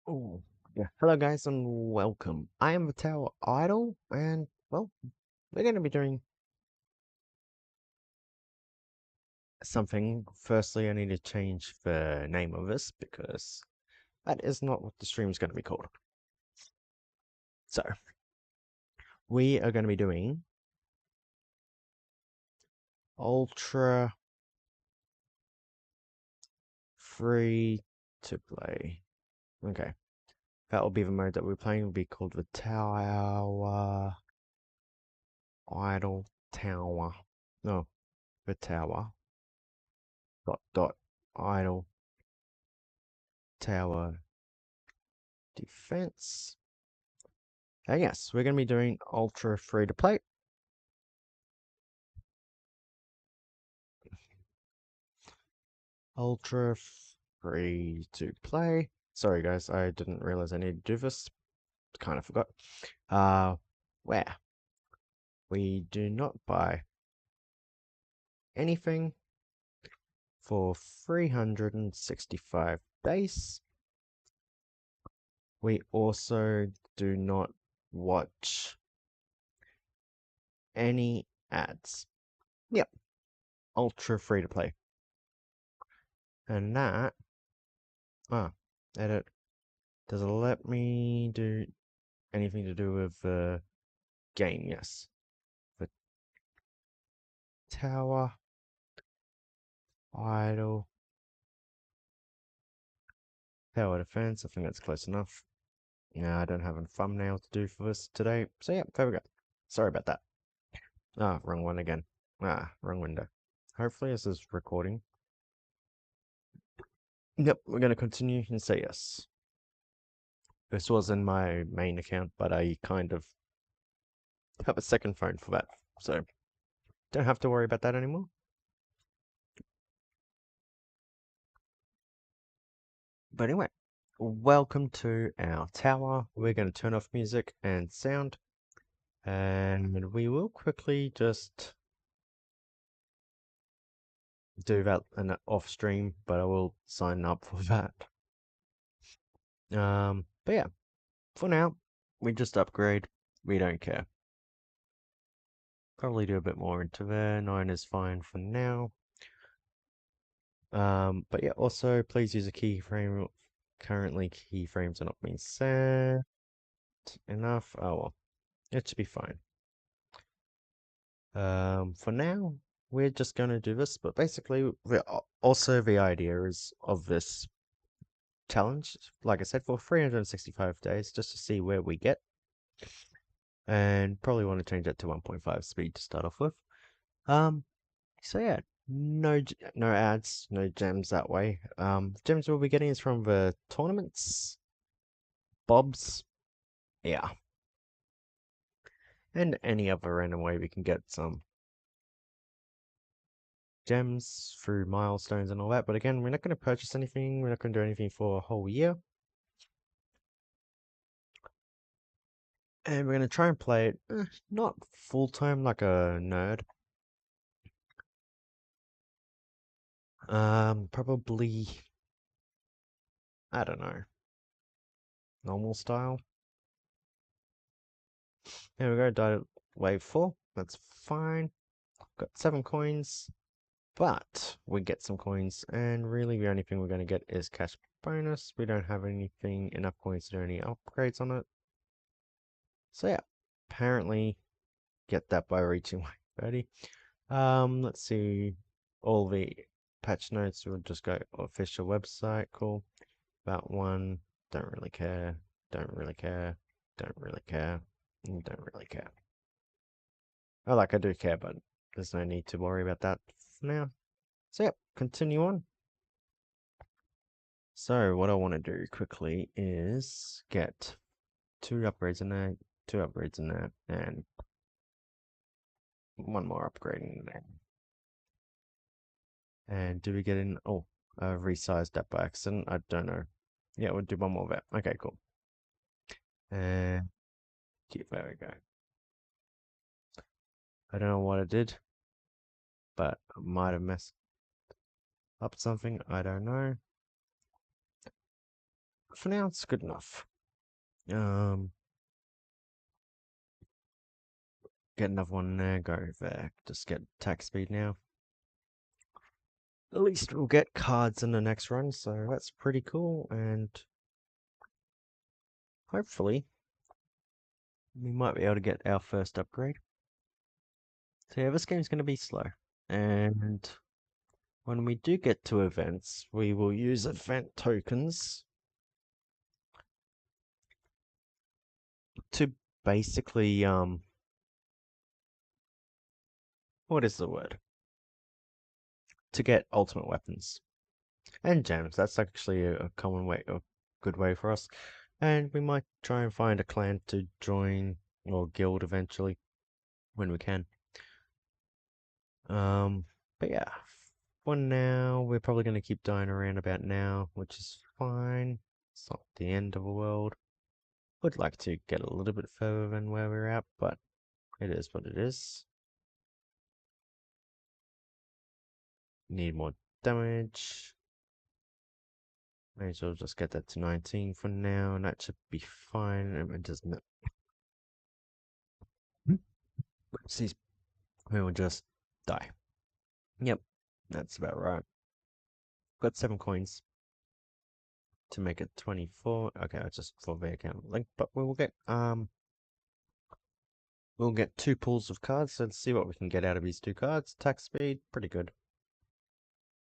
Oh, yeah. Hello, guys, and welcome. I am the Tower Idol, and well, we're going to be doing something. Firstly, I need to change the name of this because that is not what the stream is going to be called. So, we are going to be doing Ultra Free to Play. Okay, that will be the mode that we're playing. Will be called the Tower Idol Tower. No, the Tower dot Idol Tower Defense. Yes, we're going to be doing Ultra Free to Play. Ultra Free to Play. Sorry, guys, I didn't realize I needed to do this. Kind of forgot. Where we do not buy anything for 365 days. We also do not watch any ads. Yep, Ultra Free to Play. And that, edit. Does it let me do anything to do with the game? Yes. The Tower Idol Tower Defense. I think that's close enough. Yeah, I don't have a thumbnail to do for this today. So yeah, there we go. Sorry about that. Wrong one again. Wrong window. Hopefully this is recording. Yep, we're going to continue and say yes. This was in my main account, but I kind of have a second phone for that. So don't have to worry about that anymore. But anyway, welcome to our tower. We're going to turn off music and sound. And we will quickly just do that in off stream, but I will sign up for that. But yeah, for now, we just upgrade. We don't care. Probably do a bit more into there. 9 is fine for now. But yeah, also please use a keyframe. Currently, keyframes are not being set enough. Oh well, it should be fine. For now, we're just going to do this, but basically, also the idea is of this challenge, like I said, for 365 days, just to see where we get. And probably want to change that to 1.5 speed to start off with. So yeah, no ads, no gems that way. Gems we'll be getting is from the tournaments, bobs, yeah, and any other random way we can get some gems through milestones and all that. But again, we're not going to purchase anything. We're not going to do anything for a whole year. And we're going to try and play it, not full time like a nerd. Probably, I don't know, normal style. There we go, died at wave 4. That's fine. Got 7 coins, but we get some coins, and really the only thing we're going to get is cash bonus. We don't have enough coins to do any upgrades on it. So yeah, apparently get that by reaching wave 30. Let's see, all the patch notes, we'll just go official website, cool. That one, don't really care, don't really care, don't really care, don't really care. Oh, like I do care, but there's no need to worry about that for now. So yep, continue on. So what I want to do quickly is get 2 upgrades in there, 2 upgrades in there, and 1 more upgrade in there. And do we get in? Oh, I resized that by accident. I don't know. Yeah, we'll do 1 more of that. Okay, cool. And there we go. I don't know what I did, but I might have messed up something. I don't know. for now, it's good enough. Get another one there, go there. Just get attack speed now. At least we'll get cards in the next run, so that's pretty cool, and hopefully we might be able to get our first upgrade. So yeah, this game's going to be slow, and when we do get to events, we will use event tokens to basically, what is the word? To get ultimate weapons and gems. That's actually a common way, a good way for us. And we might try and find a clan to join or guild eventually when we can. But yeah, for now, we're probably going to keep dying around about now, which is fine. It's not the end of the world. Would like to get a little bit further than where we're at, but it is what it is. Need more damage. May as well just get that to 19 for now, and that should be fine. It doesn't. We will just die. Yep, that's about right. Got 7 coins to make it 24. Okay, that's just for the account link, but we'll get 2 pools of cards. So let's see what we can get out of these 2 cards. Attack speed, pretty good.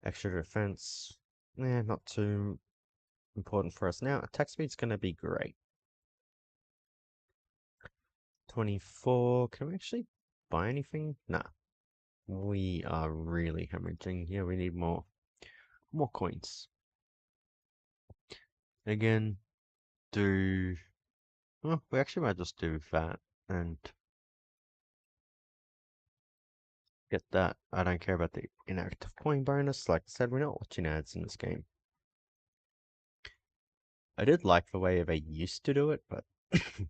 Extra defense, not too important for us now. Attack speed's gonna be great. 24. Can we actually buy anything? Nah. We are really hemorrhaging here. We need more coins. Again, well, we actually might just do that and get that. I don't care about the inactive coin bonus. Like I said, we're not watching ads in this game. I did like the way they used to do it, but it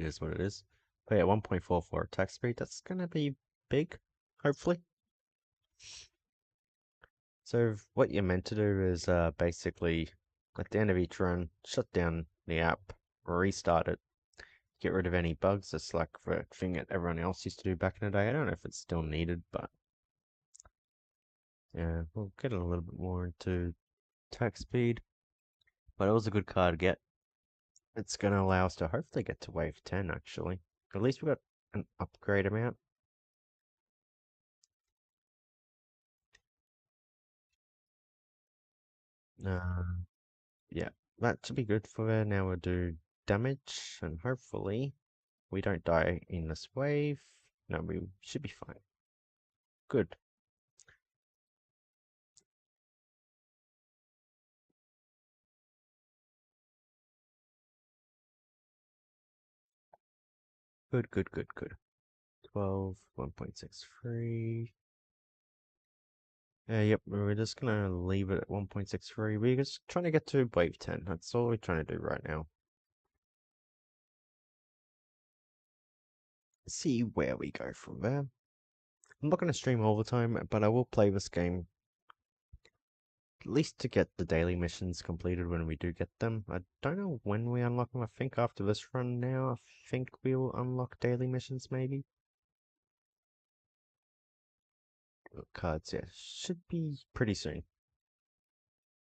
is what it is. But yeah, 1.44 attack speed. That's gonna be big, hopefully. So what you're meant to do is basically at the end of each run, shut down the app, restart it, get rid of any bugs. It's like the thing that everyone else used to do back in the day. I don't know if it's still needed, but yeah, we'll get a little bit more into attack speed. But it was a good card to get. It's going to allow us to hopefully get to wave 10, actually. At least we got an upgrade amount. Yeah, that should be good for there. Now we'll do damage, and hopefully we don't die in this wave. No, we should be fine. Good. Good, good, good, good. 12, 1.63. Yep, we're just gonna leave it at 1.63. We're just trying to get to wave 10. That's all we're trying to do right now. See where we go from there. I'm not going to stream all the time, but I will play this game at least to get the daily missions completed when we do get them. I don't know when we unlock them. I think after this run now, I think we'll unlock daily missions maybe. Cards, yeah, should be pretty soon.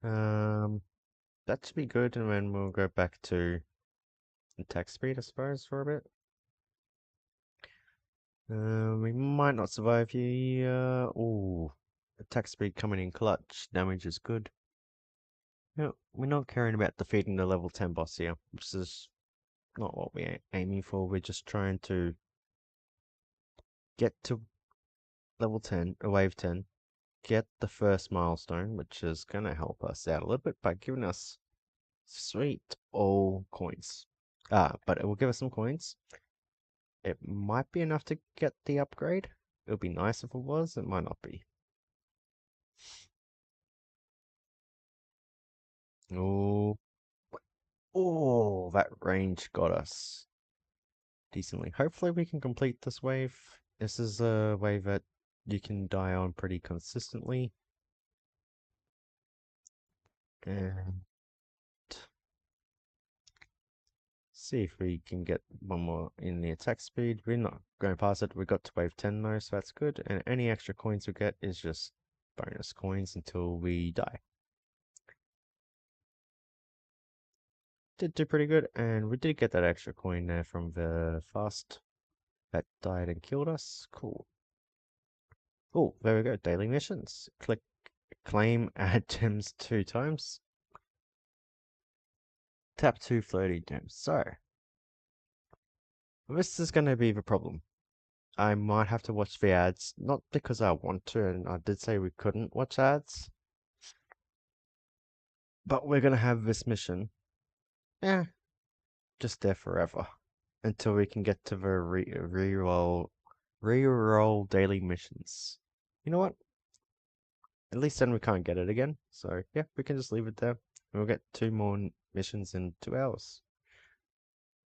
That should be good, and then we'll go back to attack speed, I suppose, for a bit. We might not survive here. Oh, attack speed coming in clutch. Damage is good. No, we're not caring about defeating the level 10 boss here. This is not what we're aiming for. We're just trying to get to level 10, wave 10, get the first milestone, which is going to help us out a little bit by giving us sweet all coins. But it will give us some coins. It might be enough to get the upgrade. It would be nice if it was. It might not be. Oh, oh, that range got us decently. Hopefully we can complete this wave. This is a wave that you can die on pretty consistently. And see if we can get one more in the attack speed. We're not going past it. We got to wave 10 though, so that's good. And any extra coins we get is just bonus coins until we die. Did do pretty good, and we did get that extra coin there from the fast that died and killed us. Cool. Oh, there we go. Daily missions. Click claim add gems 2 times. Tap 2 floating gems. So, this is going to be the problem. I might have to watch the ads, not because I want to, and I did say we couldn't watch ads, but we're going to have this mission, just there forever, until we can get to the re-roll daily missions. You know what? At least then we can't get it again, so yeah, we can just leave it there, and we'll get 2 more missions in 2 hours.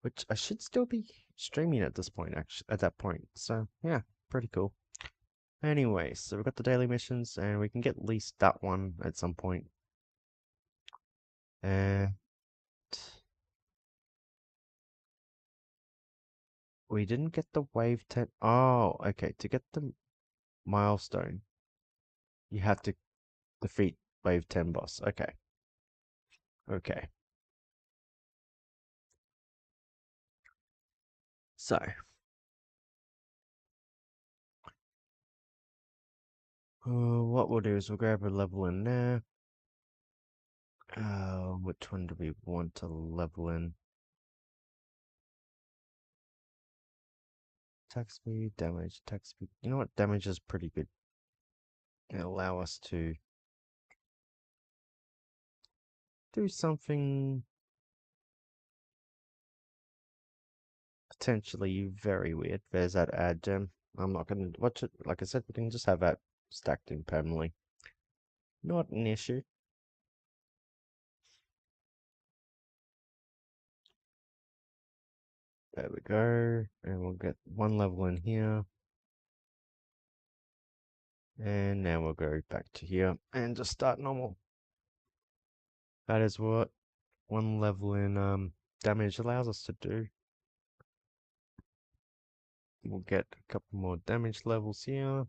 Which I should still be streaming at this point, actually, at that point. So, yeah, pretty cool. Anyway, so we've got the daily missions, and we can get at least that one at some point. And we didn't get the wave 10. Oh, okay. To get the milestone, you have to defeat wave 10 boss. Okay. Okay. So, what we'll do is we'll grab a level in there. Which one do we want to level in? Attack speed, damage, attack speed. You know what? Damage is pretty good. It'll allow us to do something potentially very weird. There's that add gem. I'm not going to watch it. Like I said, we can just have that stacked in permanently. Not an issue. There we go. And we'll get 1 level in here. And now we'll go back to here and just start normal. That is what 1 level in damage allows us to do. We'll get a couple more damage levels here.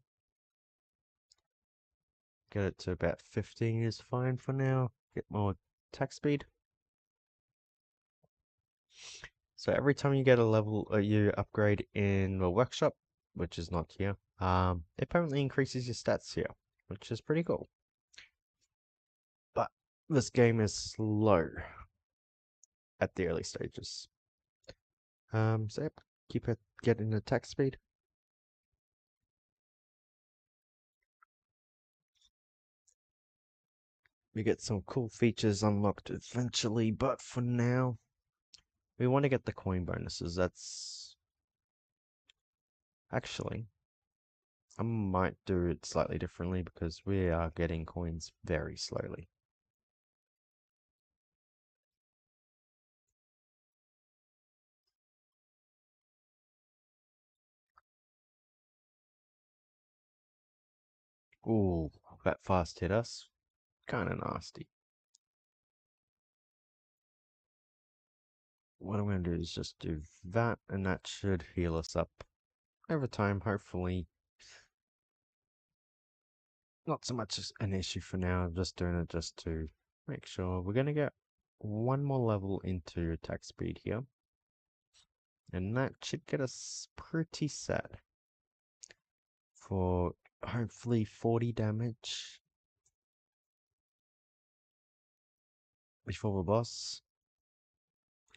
Get it to about 15 is fine for now. Get more attack speed. So every time you get a level, you upgrade in the workshop, which is not here, it permanently increases your stats here, which is pretty cool. But this game is slow at the early stages. So yep, keep it getting attack speed. We get some cool features unlocked eventually, but for now, we want to get the coin bonuses. That's actually, I might do it slightly differently because we are getting coins very slowly. Ooh, that fast hit us. Kinda nasty. What I'm going to do is just do that, and that should heal us up over time, hopefully. Not so much as an issue for now, I'm just doing it just to make sure. We're going to get 1 more level into attack speed here. And that should get us pretty set for hopefully 40 damage before the boss.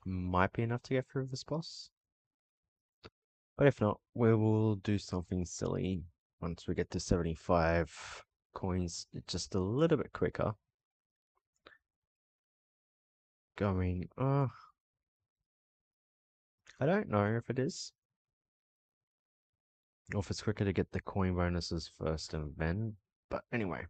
Might be enough to get through this boss. But if not, we will do something silly once we get to 75 coins, just a little bit quicker. Going, I don't know if it is. Or if it's quicker to get the coin bonuses first and then. But anyway.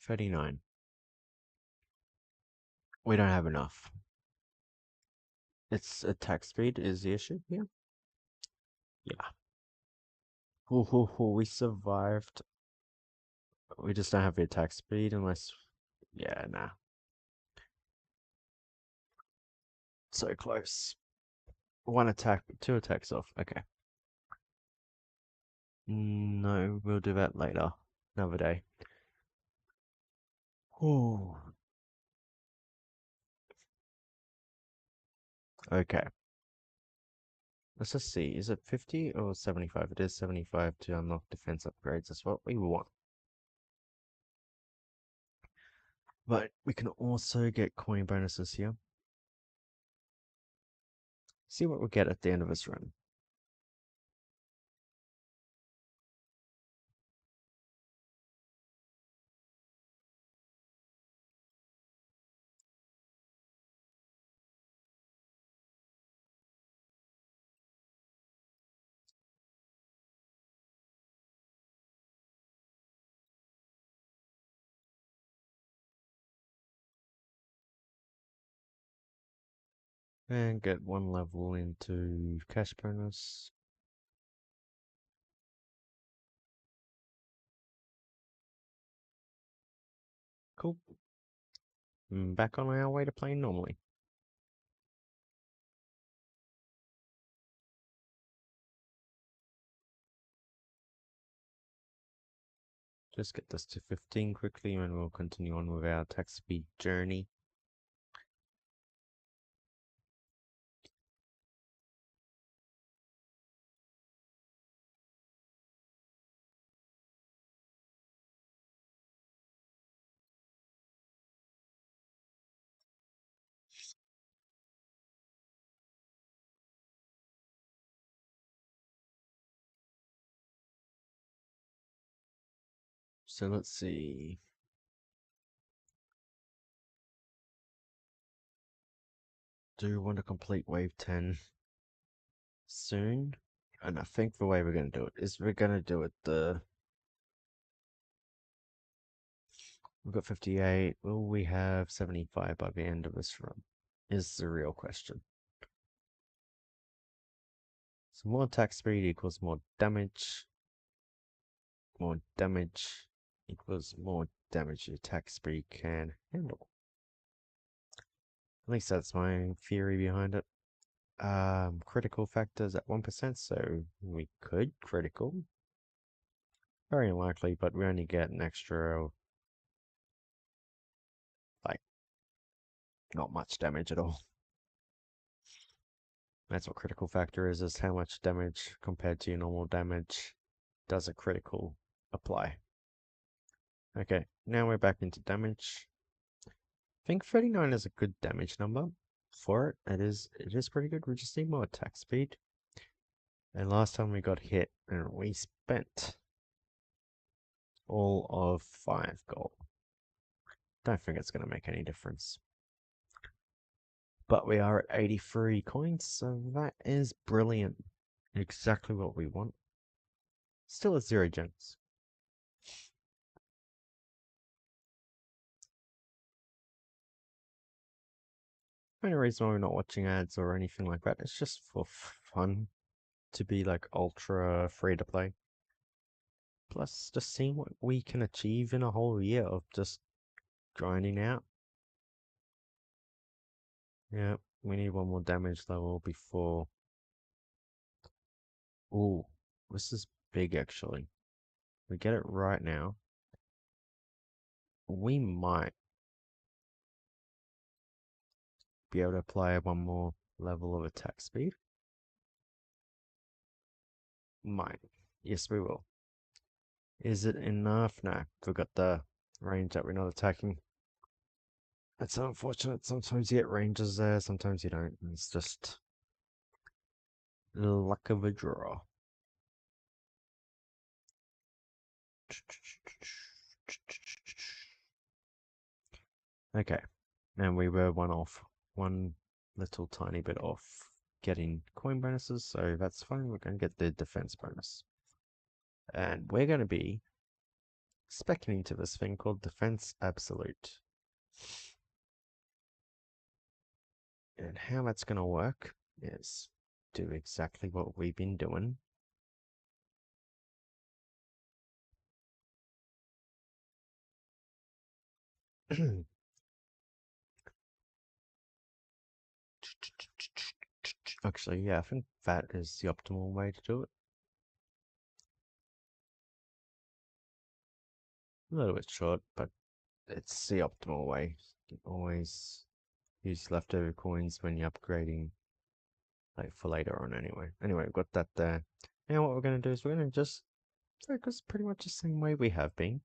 39. We don't have enough. It's attack speed is the issue here. Yeah. We survived. We just don't have the attack speed unless... Yeah, nah. So close. One attack, two attacks off. Okay. No, we'll do that later. Another day. Oh. Okay. Let's just see. Is it 50 or 75? It is 75 to unlock defense upgrades. That's what we want. But we can also get coin bonuses here. See what we get at the end of this run. And get one level into cash bonus. Cool. Back on our way to playing normally. Just get this to 15 quickly and we'll continue on with our attack speed journey. So let's see. Do we want to complete wave 10 soon? And I think the way we're going to do it is we're going to do it we've got 58. Will we have 75 by the end of this run? Is the real question. So more attack speed equals more damage. More damage equals more damage the attack speed can handle. At least that's my theory behind it. Critical factors at 1%, so we could critical. Very unlikely, but we only get an extra, like, not much damage at all. That's what critical factor is how much damage compared to your normal damage does a critical apply. Okay, now we're back into damage. I think 39 is a good damage number for it. It is pretty good. We just need more attack speed. And last time we got hit and we spent all of 5 gold. Don't think it's going to make any difference. But we are at 83 coins, so that is brilliant. Exactly what we want. Still at 0 gems. The only reason why we're not watching ads or anything like that, it's just for fun to be like ultra free to play. Plus, just seeing what we can achieve in a whole year of just grinding out. Yeah, we need one more damage level before... Ooh, this is big actually. We get it right now. We might be able to apply one more level of attack speed. Might. Yes, we will. Is it enough? No, forgot the range that we're not attacking. It's unfortunate. Sometimes you get ranges there, sometimes you don't. It's just luck of a draw. Okay, and we were one little tiny bit off getting coin bonuses, so that's fine. We're going to get the defense bonus. And we're going to be speccing into this thing called Defense Absolute. And how that's going to work is do exactly what we've been doing. Actually, yeah, I think that is the optimal way to do it. A little bit short, but it's the optimal way. You can always use leftover coins when you're upgrading, like for later on anyway. Anyway, we've got that there. Now what we're going to do is we're going to just focus pretty much the same way we have been.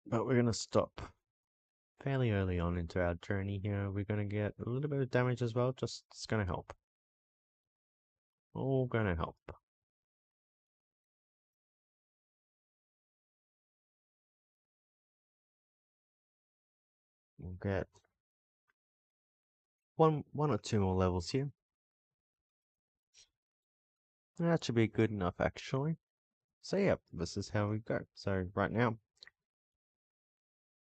But we're going to stop fairly early on into our journey here. We're going to get a little bit of damage as well, just it's going to help. All going to help. We'll get one or two more levels here. That should be good enough actually. So yeah, this is how we go. So right now,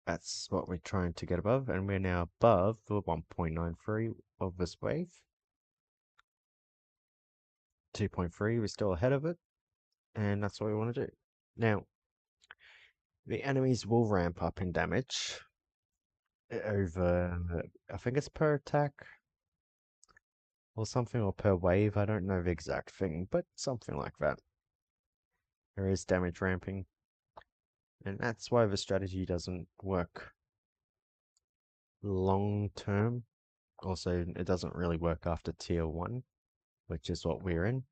that's what we're trying to get above, and we're now above the 1.93 of this wave. 2.3, we're still ahead of it, and that's what we want to do. Now, the enemies will ramp up in damage over, I think it's per attack or something, or per wave. I don't know the exact thing, but something like that. There is damage ramping, and that's why the strategy doesn't work long term. Also, it doesn't really work after tier 1, which is what we're in.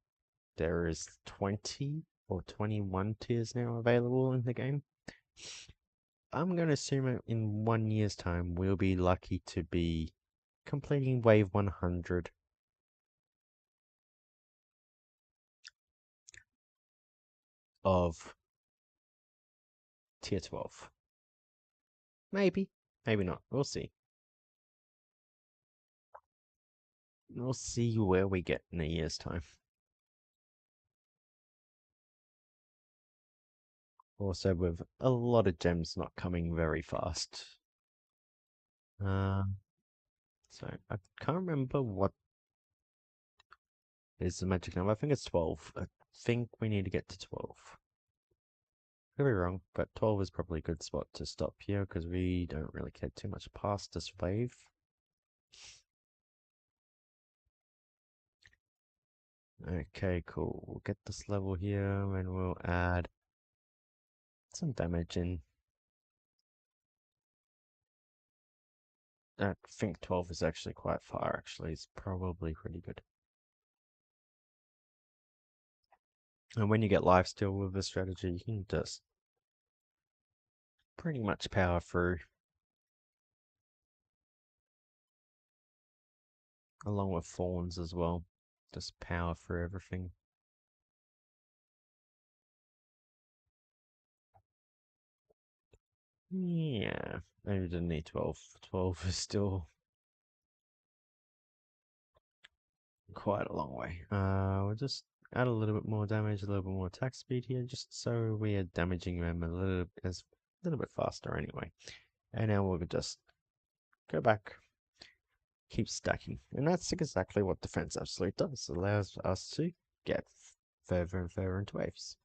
There is 20 or 21 tiers now available in the game. I'm going to assume in 1 year's time we'll be lucky to be completing wave 100 of tier 12. Maybe, maybe not. We'll see. We'll see where we get in a year's time. Also, with a lot of gems not coming very fast. So I can't remember what is the magic number. I think it's 12. I think we need to get to 12. Could be wrong, but 12 is probably a good spot to stop here because we don't really get too much past this wave. Okay, cool. We'll get this level here and we'll add some damage in. I think 12 is actually quite far, actually. It's probably pretty good. And when you get lifesteal with this strategy, you can just pretty much power through. Along with fawns as well. Just power through everything. Yeah, maybe didn't need 12. 12 is still quite a long way. We'll just add a little bit more damage, a little bit more attack speed here, just so we are damaging them a little bit faster anyway. And now we'll just go back, keep stacking. And that's exactly what Defense Absolute does. It allows us to get further and further into waves.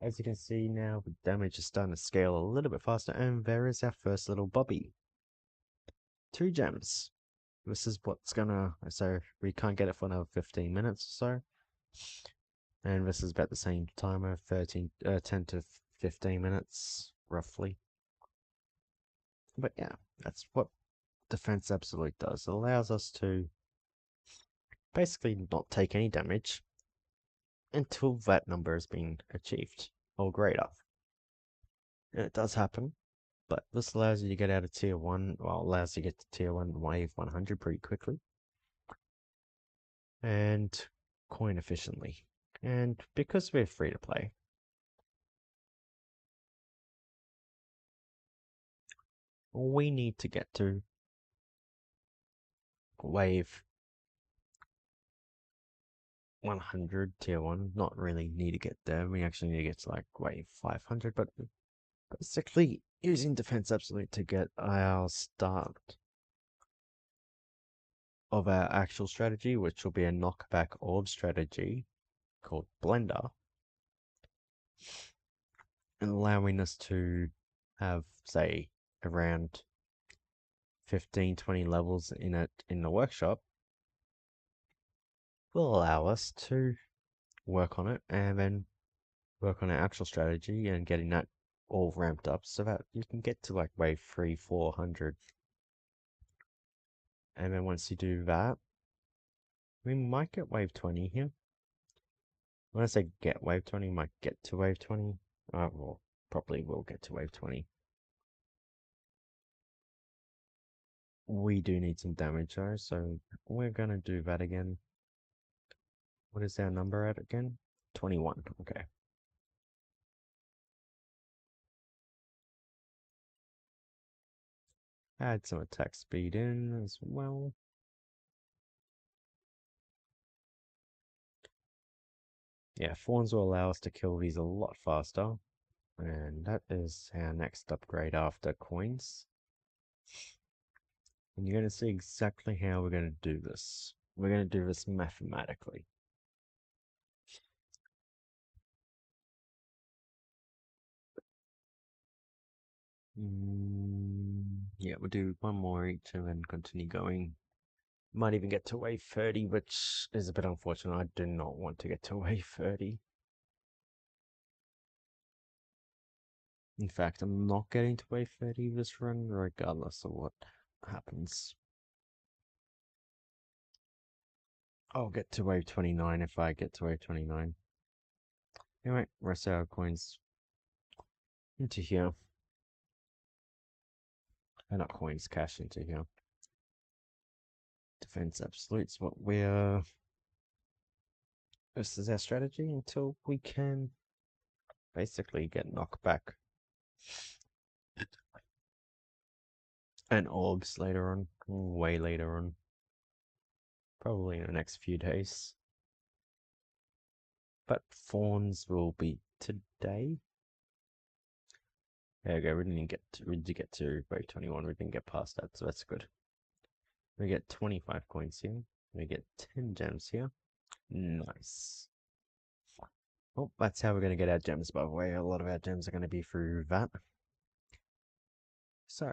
As you can see now, the damage is starting to scale a little bit faster, and there is our first little Bobby. 2 gems. This is what's gonna, so we can't get it for another 15 minutes or so. And this is about the same timer, 10 to 15 minutes, roughly. But yeah, that's what Defense Absolute does. It allows us to basically not take any damage until that number has been achieved, or greater. And it does happen, but this allows you to get out of tier 1, well, allows you to get to tier 1 wave 100 pretty quickly. And coin efficiently. And because we're free to play, all we need to get to wave 100 tier 1. Not really need to get there. We actually need to get to like wave 500, but basically using Defense Absolute to get our start of our actual strategy, which will be a knockback orb strategy called Blender, and allowing us to have, say, around 15-20 levels in it in the workshop will allow us to work on it and then work on our actual strategy and getting that all ramped up so that you can get to like wave 300-400. And then once you do that, we might get wave 20 here. When I say get wave 20, we might get to wave 20. Well, probably will get to wave 20. We do need some damage though, so we're gonna do that again. What is our number at again? 21, okay. Add some attack speed in as well. Yeah, Fawns will allow us to kill these a lot faster. And that is our next upgrade after coins. And you're going to see exactly how we're going to do this. We're going to do this mathematically. Yeah, we'll do one more each and then continue going. Might even get to wave 30, which is a bit unfortunate. I do not want to get to wave 30. In fact, I'm not getting to wave 30 this run, regardless of what happens. I'll get to wave 29 if I get to wave 29. Anyway, rest our coins into here. And not coins, cash into here. Defense Absolute's what we're... This is our strategy until we can basically get knocked back. And orbs later on, way later on. Probably in the next few days. But Fawns will be today. There we go, we did get to wave 21, we didn't get past that, so that's good. We get 25 coins here, we get 10 gems here. Nice. Well, that's how we're going to get our gems, by the way. A lot of our gems are going to be through that. So,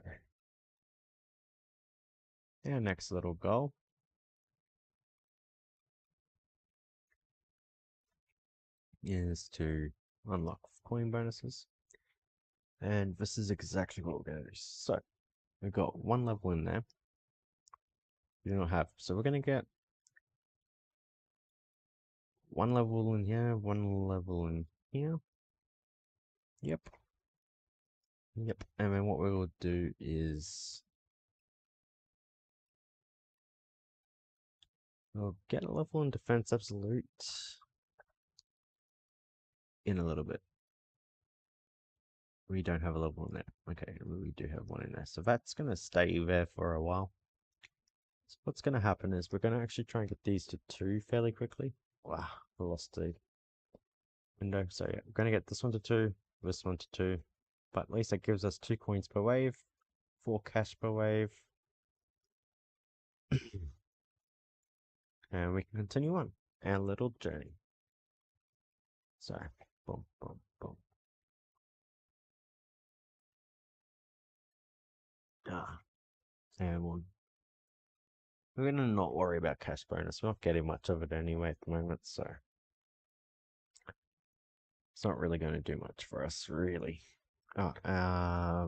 our next little goal is to unlock coin bonuses. And this is exactly what we're going to do. So, we've got one level in there. We don't have, so we're going to get one level in here, one level in here. Yep. Yep. And then what we will do is we'll get a level in Defense Absolute in a little bit. We don't have a level in there. Okay, we do have one in there. So that's going to stay there for a while. So what's going to happen is we're going to actually try and get these to 2 fairly quickly. Wow, I lost the window. So yeah, we're going to get this one to 2, this one to 2. But at least that gives us 2 coins per wave, 4 cash per wave. And we can continue on our little journey. So, boom, boom, boom. And we're going to not worry about cash bonus. We're not getting much of it anyway at the moment, so it's not really going to do much for us, really. Oh, I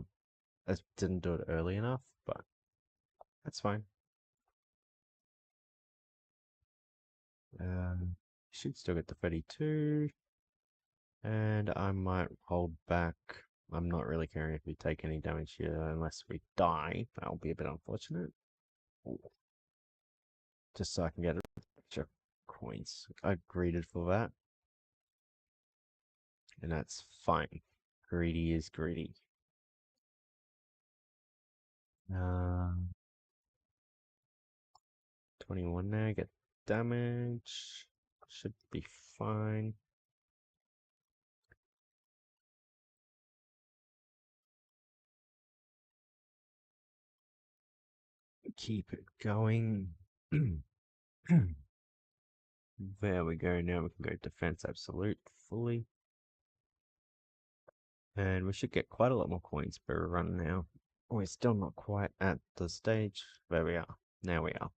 didn't do it early enough, but that's fine. Should still get the 32. And I might hold back. I'm not really caring if we take any damage here unless we die. That'll be a bit unfortunate. Ooh. Just so I can get extra coins. I greeted for that. And that's fine. Greedy is greedy. 21 now, get damage. Should be fine. Keep it going. There we go. Now we can go defense absolute fully. And we should get quite a lot more coins per run now. We're still not quite at the stage. There we are. Now we are.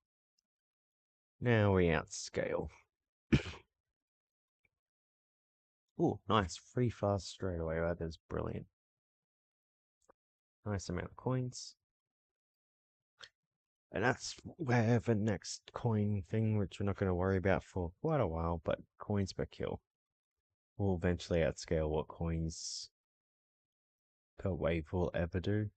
Now we outscale. Oh, nice. Free fast straight away. That is brilliant. Nice amount of coins. And that's where the next coin thing, which we're not going to worry about for quite a while, but coins per kill. We'll eventually outscale what coins per wave will ever do.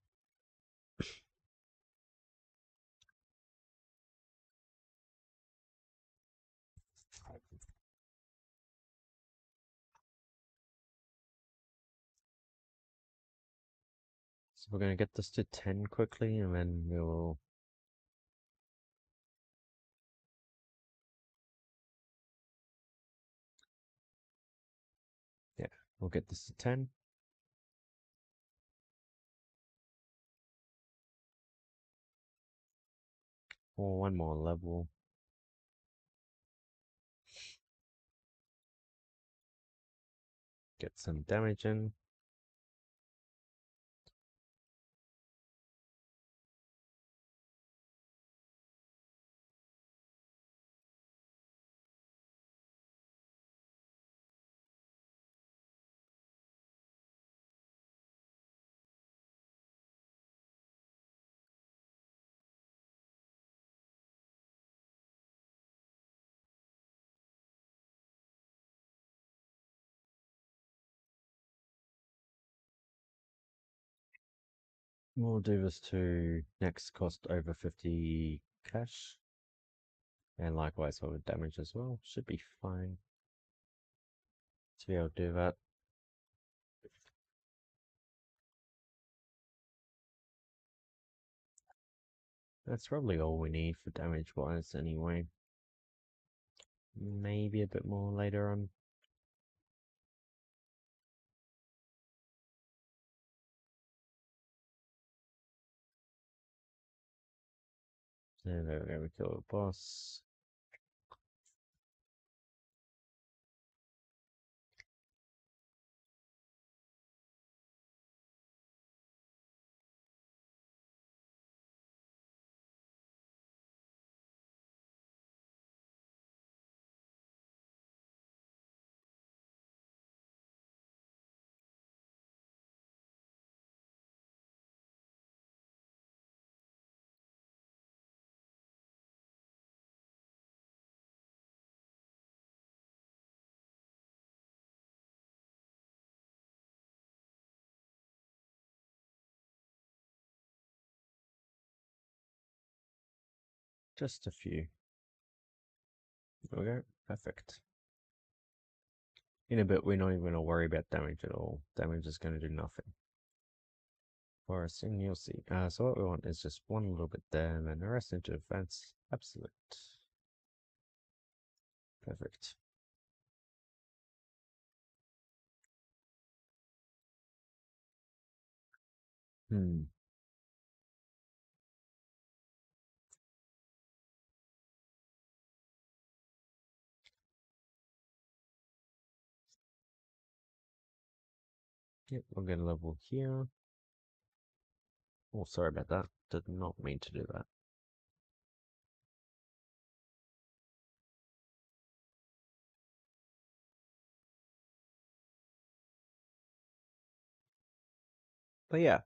So we're going to get this to 10 quickly, and then we'll... Yeah, we'll get this to 10. Or one more level. Get some damage in. We'll do this to next cost over 50 cash. And likewise for damage as well. Should be fine to be able to do that. That's probably all we need for damage wise anyway. Maybe a bit more later on. There we go, we kill a boss. Just a few. There we go, perfect. In a bit, we're not even going to worry about damage at all. Damage is going to do nothing for us, and you'll see. So what we want is just one little bit there, and then the rest into defense. Absolute. Perfect. Yep, we'll get a level here. Oh, sorry about that. Did not mean to do that. But yeah,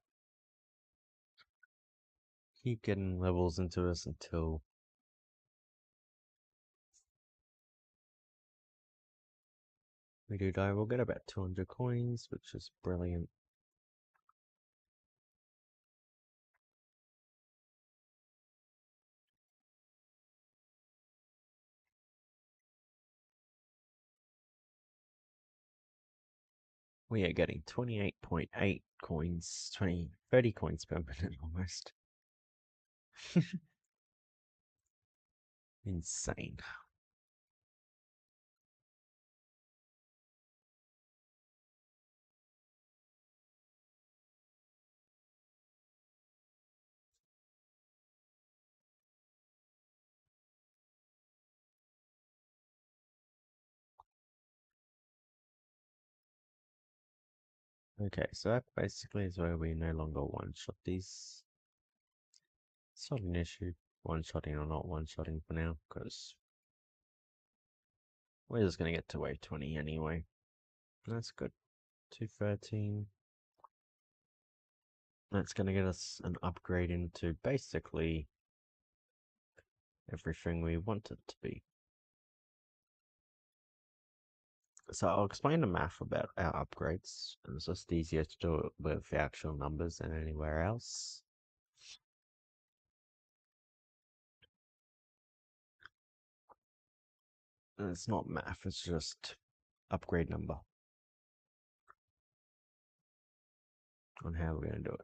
keep getting levels into us until we do die. We'll get about 200 coins, which is brilliant. We are getting 28.8 coins, 30 coins per minute almost. Insane. Okay, so that basically is where we no longer one-shot these. It's not an issue, one-shotting or not one-shotting for now, because we're just going to get to wave 20 anyway. That's good. 213. That's going to get us an upgrade into basically everything we want it to be. So I'll explain the math about our upgrades. It's just easier to do it with the actual numbers than anywhere else. And it's not math, it's just upgrade number on how we're going to do it.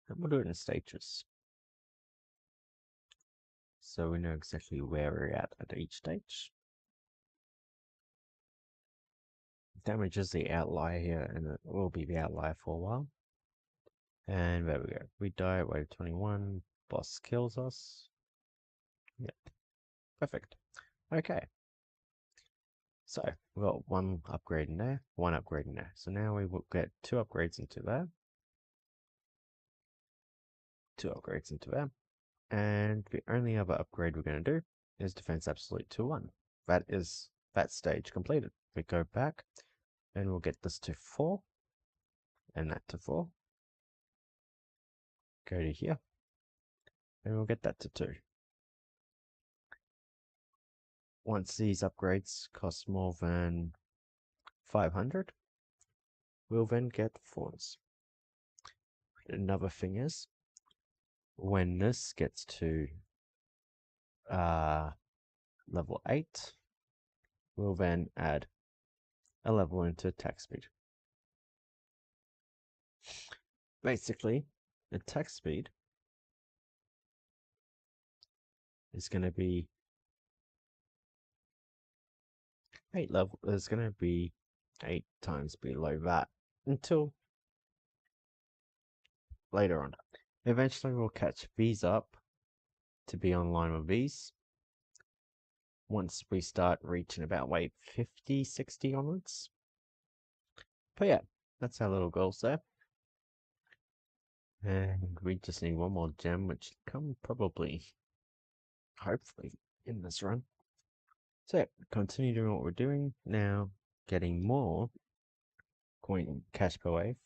And we'll do it in stages. So we know exactly where we're at each stage. Damage is the outlier here, and it will be the outlier for a while. And there we go. We die at wave 21. Boss kills us. Yep. Perfect. Okay. So we've got one upgrade in there, one upgrade in there. So now we will get two upgrades into there. Two upgrades into there. And the only other upgrade we're going to do is Defense Absolute to 1. That is that stage completed. We go back and we'll get this to 4 and that to 4. Go to here and we'll get that to 2. Once these upgrades cost more than 500, we'll then get 4s. Another thing is, when this gets to level 8, we'll then add a level into attack speed. Basically, attack speed is going to be 8 level. Is going to be 8 times below that until later on. Eventually, we'll catch these up to be online with these. Once we start reaching about wave 50, 60 onwards. But yeah, that's our little goals there. And we just need one more gem, which come probably, hopefully, in this run. So yeah, continue doing what we're doing. Now, getting more coin cash per wave.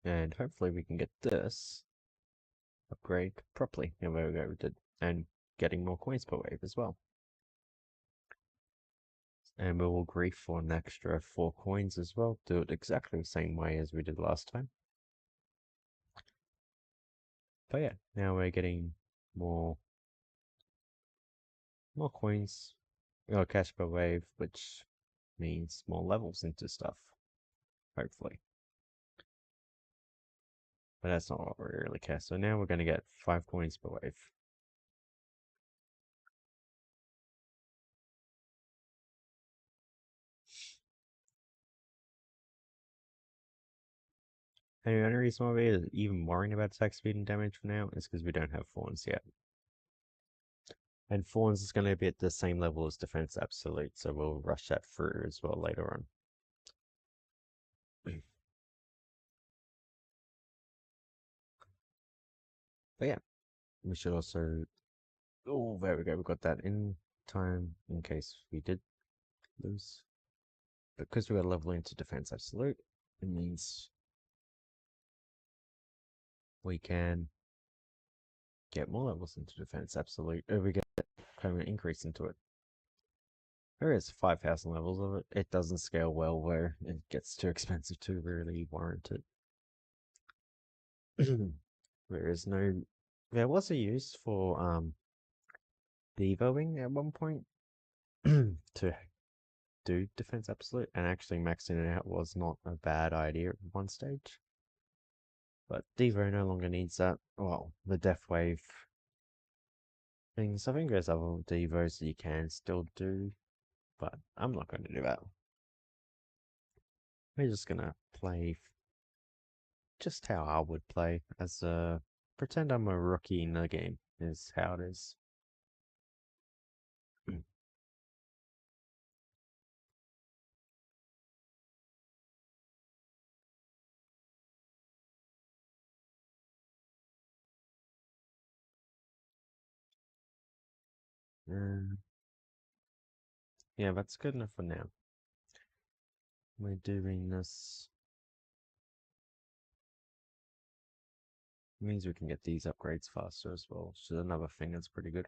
And hopefully we can get this upgrade properly. And there we go, we did. And getting more coins per wave as well. And we'll agree for an extra 4 coins as well. Do it exactly the same way as we did last time. But yeah, now we're getting more coins, cash per wave, which means more levels into stuff. Hopefully. But that's not what we really care. So now we're going to get 5 coins per wave. And the only reason why we're even worrying about attack speed and damage for now is because we don't have Fawns yet. And Fawns is going to be at the same level as Defense Absolute, so we'll rush that through as well later on. But yeah, we should also... Oh, there we go, we got that in time in case we did lose. Because we got a level into Defense Absolute, it means we can get more levels into Defense Absolute. We get kind of an increase into it. There is 5,000 levels of it. It doesn't scale well where it gets too expensive to really warrant it. There is no there was a use for devoing at one point to do defense absolute, and actually maxing it out was not a bad idea at one stage. But Devo no longer needs that. Well, the Death Wave things. I think there's other Devos that you can still do, but I'm not going to do that. We're just gonna play just how I would play as a pretend I'm a rookie in the game is how it is. Yeah, that's good enough for now. We're doing this. Means we can get these upgrades faster as well, which is another thing that's pretty good.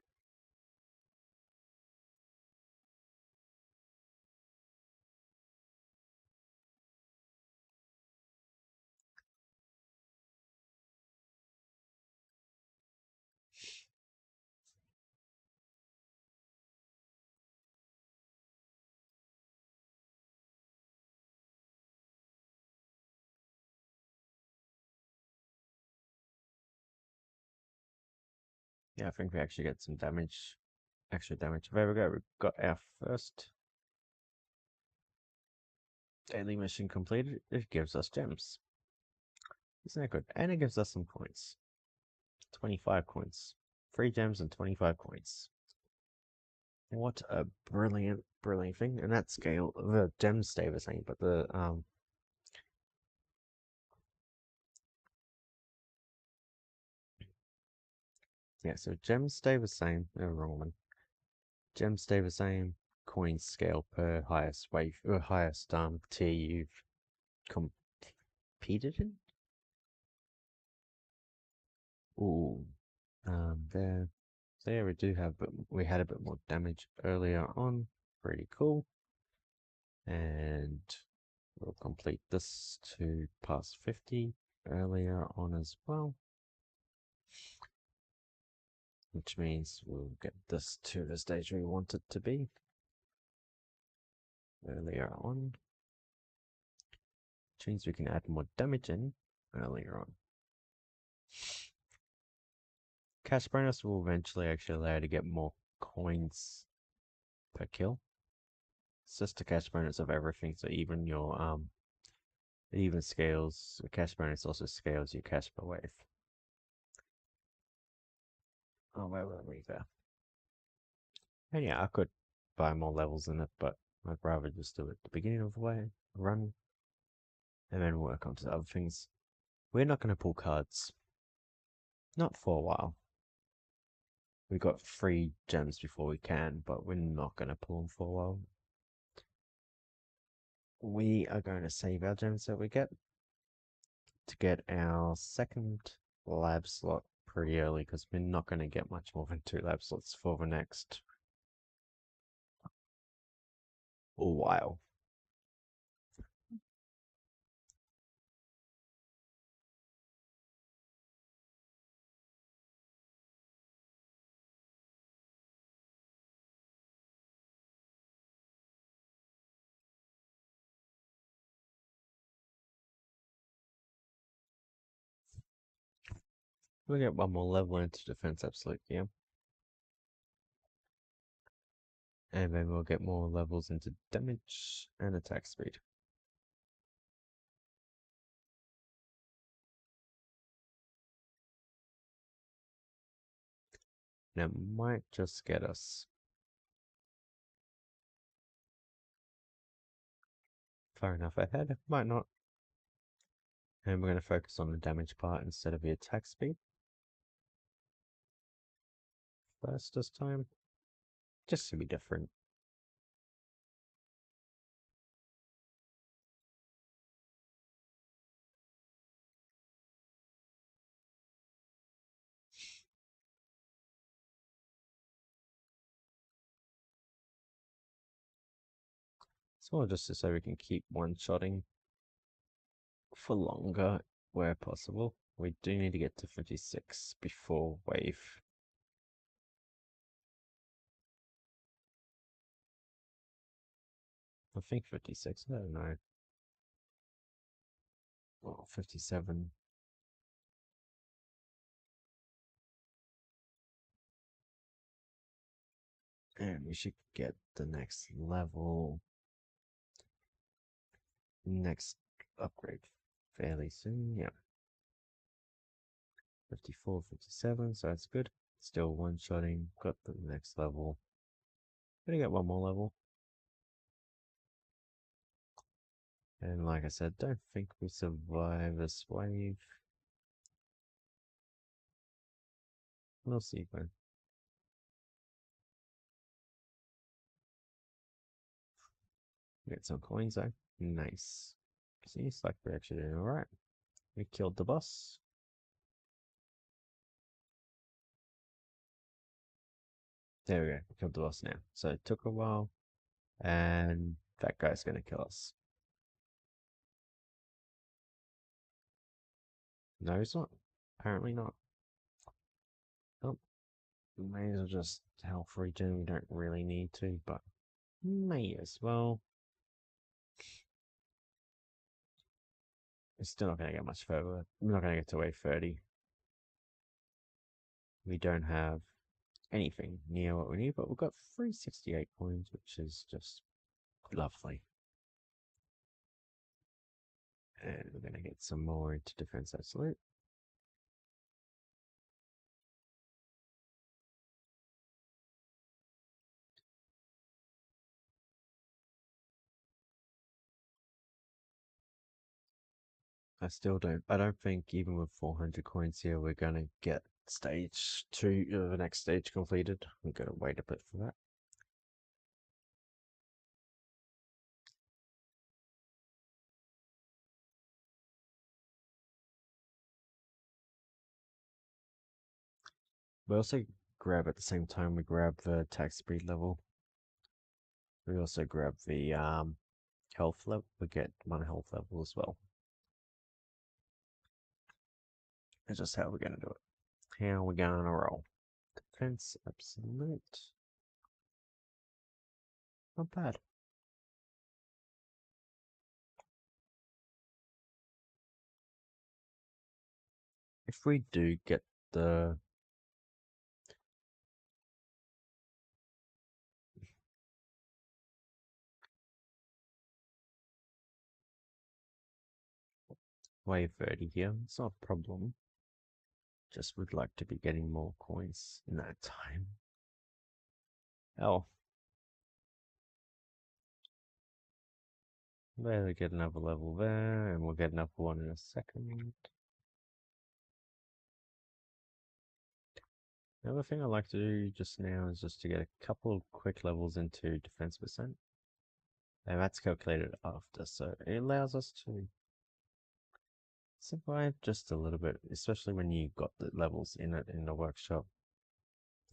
Yeah, I think we actually get some damage. Extra damage. There we go. We've got our first daily mission completed. It gives us gems. Isn't that good? And it gives us some coins. 25 coins. 3 gems and 25 coins. What a brilliant, brilliant thing. And that scale, the gems stay the same, but the yeah, so gems stay the same. Wrong one. Gems stay the same. Coins scale per highest wave or highest tier you've competed in. Ooh, there. So yeah, we do have, but we had a bit more damage earlier on. Pretty cool. And we'll complete this to pass 50 earlier on as well. Which means we'll get this to the stage we want it to be earlier on. Which means we can add more damage in earlier on. Cash bonus will eventually actually allow you to get more coins per kill. It's just a cash bonus of everything, so even your it even scales. The cash bonus also scales your cash per wave. Oh, where were we there? And yeah, I could buy more levels in it, but I'd rather just do it at the beginning of the way, run, and then work on to other things. We're not going to pull cards. Not for a while. We got 3 gems before we can, but we're not going to pull them for a while. We are going to save our gems that we get to get our second lab slot pretty early, because we're not going to get much more than 2 lab slots for the next while. We'll get 1 more level into defense absolute, yeah. And then we'll get more levels into damage and attack speed. That might just get us far enough ahead, might not. And we're going to focus on the damage part instead of the attack speed. First this time, just to be different. So just so we can keep one-shotting for longer where possible. We do need to get to 56 before wave. I think 56, I don't know. Well, 57. And we should get the next level, next upgrade fairly soon. Yeah. 54, 57, so that's good. Still one-shotting, got the next level. Gonna get one more level. And like I said, don't think we survive this wave. We'll see when. Get some coins though. Nice. See, it's like we're actually doing alright. We killed the boss. There we go, we killed the boss now. So it took a while, and that guy's gonna kill us. No, he's not. Apparently not. Oh, we may as well just health regen. We don't really need to, but may as well. It's still not going to get much further. We're not going to get to wave 30. We don't have anything near what we need, but we've got 368 coins, which is just lovely. And we're going to get some more into Defense Absolute. I don't think even with 400 coins here, we're going to get stage 2, the next stage completed. We've got to wait a bit for that. We also grab at the same time we grab the attack speed level. We also grab the health level. We get 1 health level as well. That's just how we're gonna do it. How we're gonna roll. Defense Absolute. Not bad. If we do get the wave 30 here, it's not a problem. Just would like to be getting more coins in that time. Oh. There we get another level there, and we'll get another one in a second. The other thing I like to do just now is just to get a couple of quick levels into defense percent. And that's calculated after, so it allows us to survive just a little bit, especially when you got the levels in it in the workshop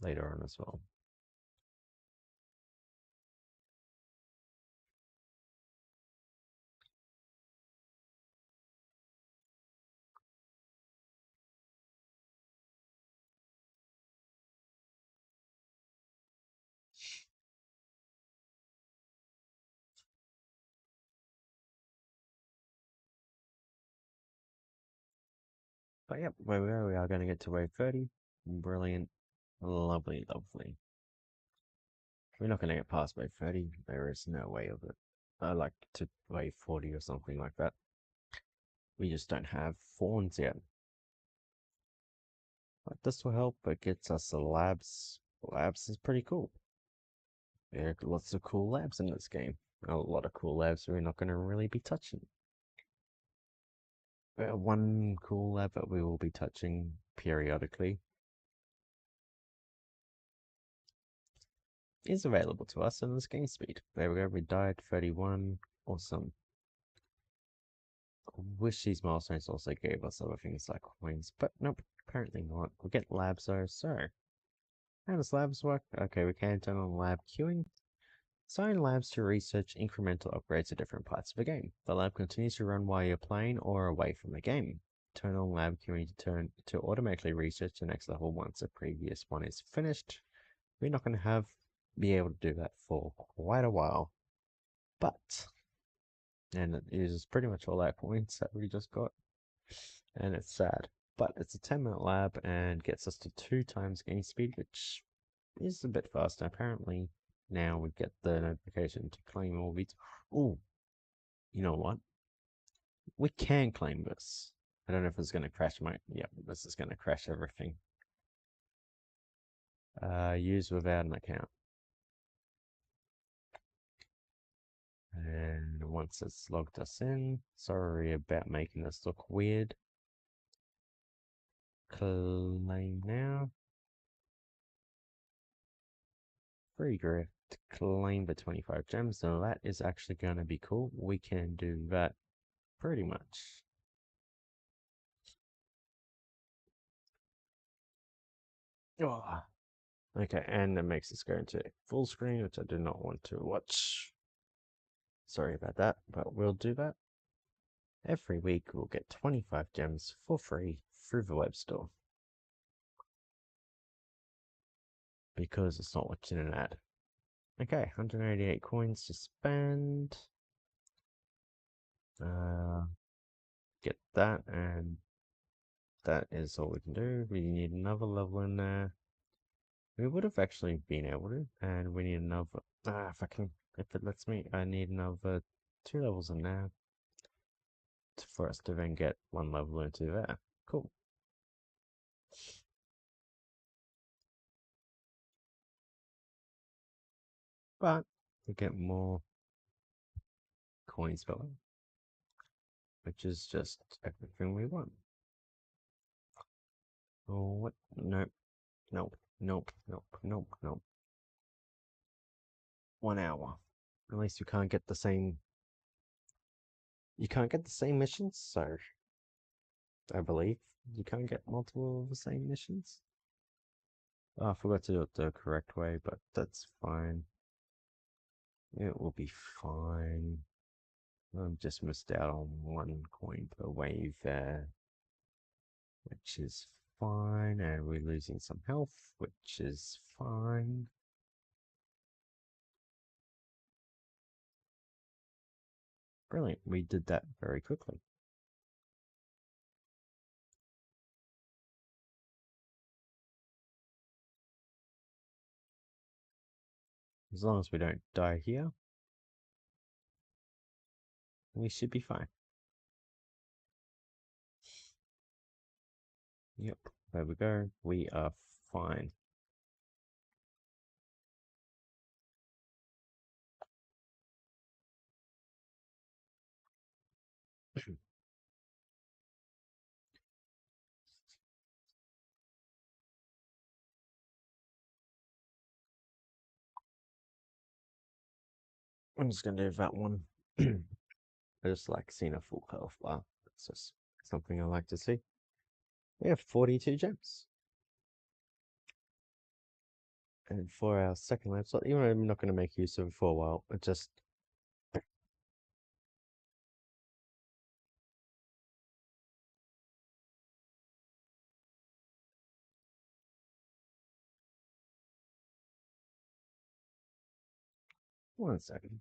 later on as well. But yep, where we are going to get to wave 30. Brilliant. Lovely, lovely. We're not going to get past wave 30. There is no way of it. I like to wave 40 or something like that. We just don't have fawns yet. But this will help. It gets us the labs. Labs is pretty cool. There are lots of cool labs in this game. A lot of cool labs we're not going to really be touching. One cool lab that we will be touching periodically is available to us in this game speed. There we go, we died 31. Awesome. I wish these milestones also gave us other things like coins, but nope, apparently not. We'll get labs though, so how does labs work? Okay, we can turn on lab queuing. Assign labs to research incremental upgrades at different parts of the game. The lab continues to run while you're playing or away from the game. turn on lab queuing to automatically research the next level once the previous one is finished. We're not going to be able to do that for quite a while, and it uses pretty much all our points that we just got, and it's sad. But it's a 10-minute lab and gets us to 2 times game speed, which is a bit faster. Apparently, now we get the notification to claim all these. Oh, you know what? We can claim this. I don't know if it's going to crash my. Yep, this is going to crash everything. Use without an account. And once it's logged us in, sorry about making this look weird. Claim now. Free gift. Claim the 25 gems. Now that is actually going to be cool. We can do that pretty much. Oh. Okay, and it makes us go into full screen, which I do not want to watch. Sorry about that, but we'll do that. Every week we'll get 25 gems for free through the web store. Because it's not watching an ad. Okay, 188 coins to spend. Get that, and that is all we can do. We need another level in there. We would have actually been able to, and we need another. If it lets me, I need another 2 levels in there for us to then get 1 level into there. Cool. But we get more coins for it, which is just everything we want. Oh, what? Nope. Nope. Nope. Nope. Nope. Nope. 1 hour. At least you can't get the same. You can't get the same missions, so I believe you can't get multiple of the same missions. Oh, I forgot to do it the correct way, but that's fine. It will be fine. I've just missed out on 1 coin per wave there, which is fine, and we're losing some health, which is fine. Brilliant, we did that very quickly. As long as we don't die here, we should be fine. Yep, there we go. We are fine. I'm just gonna do that one. I just like seeing a full health bar. It's just something I like to see. We have 42 gems. And for our second lab slot, even though I'm not going to make use of it for a while, it just. One second.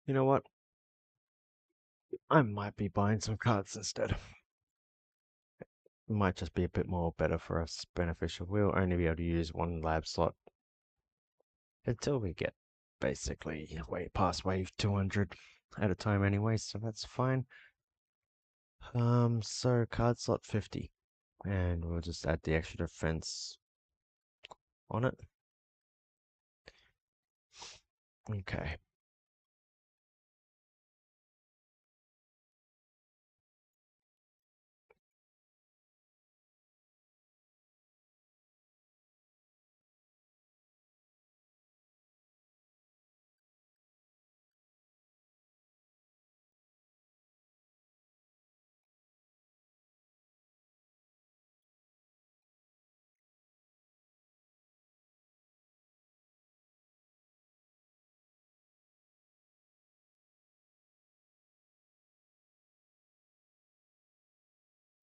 You know what? I might be buying some cards instead. It might just be a bit more better for us, beneficial. We'll only be able to use 1 lab slot until we get basically way past wave 200 at a time anyway, so that's fine. So card slot 50, and we'll just add the extra defense on it. Okay.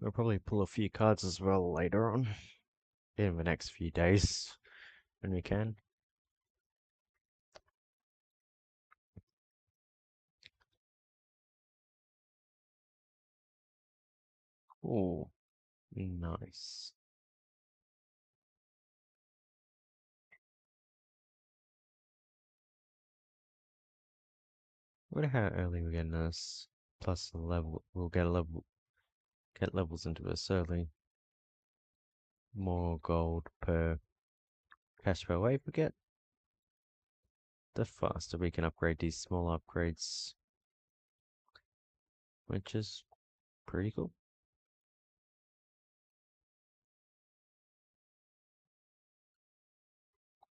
We'll probably pull a few cards as well later on in the next few days when we can. Oh, nice. Wonder how early we're getting this. Plus the level, we'll get levels into this early. More gold per cash per wave we get. The faster we can upgrade these small upgrades, which is pretty cool.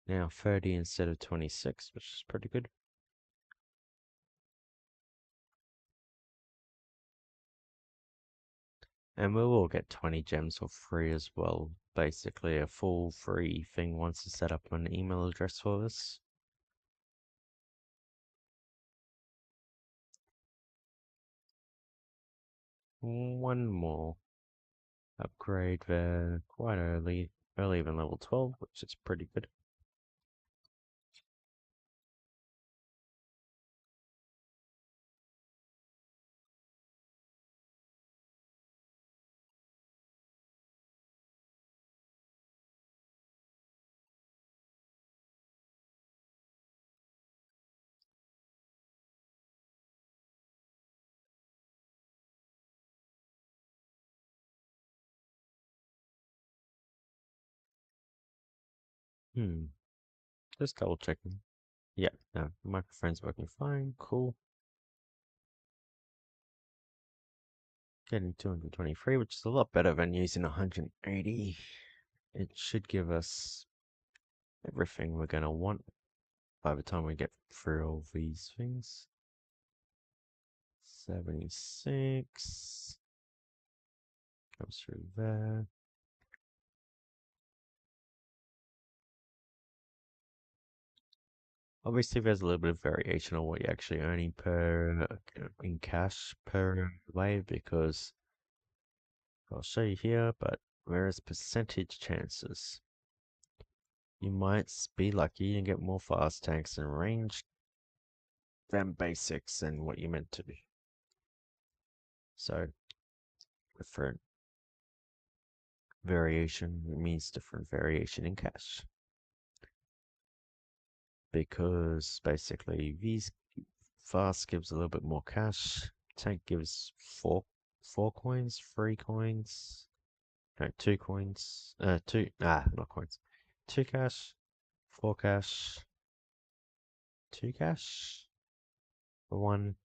Now 30 instead of 26, which is pretty good. And we will get 20 gems for free as well. Basically a full free thing once you set up an email address for this. One more upgrade there quite early even level 12, which is pretty good. Just double checking. Yeah, no, microphone's working fine, cool. Getting 223, which is a lot better than using 180. It should give us everything we're gonna want by the time we get through all these things. 76 comes through there. Obviously, there's a little bit of variation on what you're actually earning per in cash per wave because I'll show you here, but whereas percentage chances, you might be lucky and get more fast tanks and range than basics and what you meant to be. So, different variation means different variation in cash. Because basically these fast gives a little bit more cash. Tank gives four coins, 3 coins. No, 2 coins. Not coins. 2 cash, 4 cash, 2 cash, 1,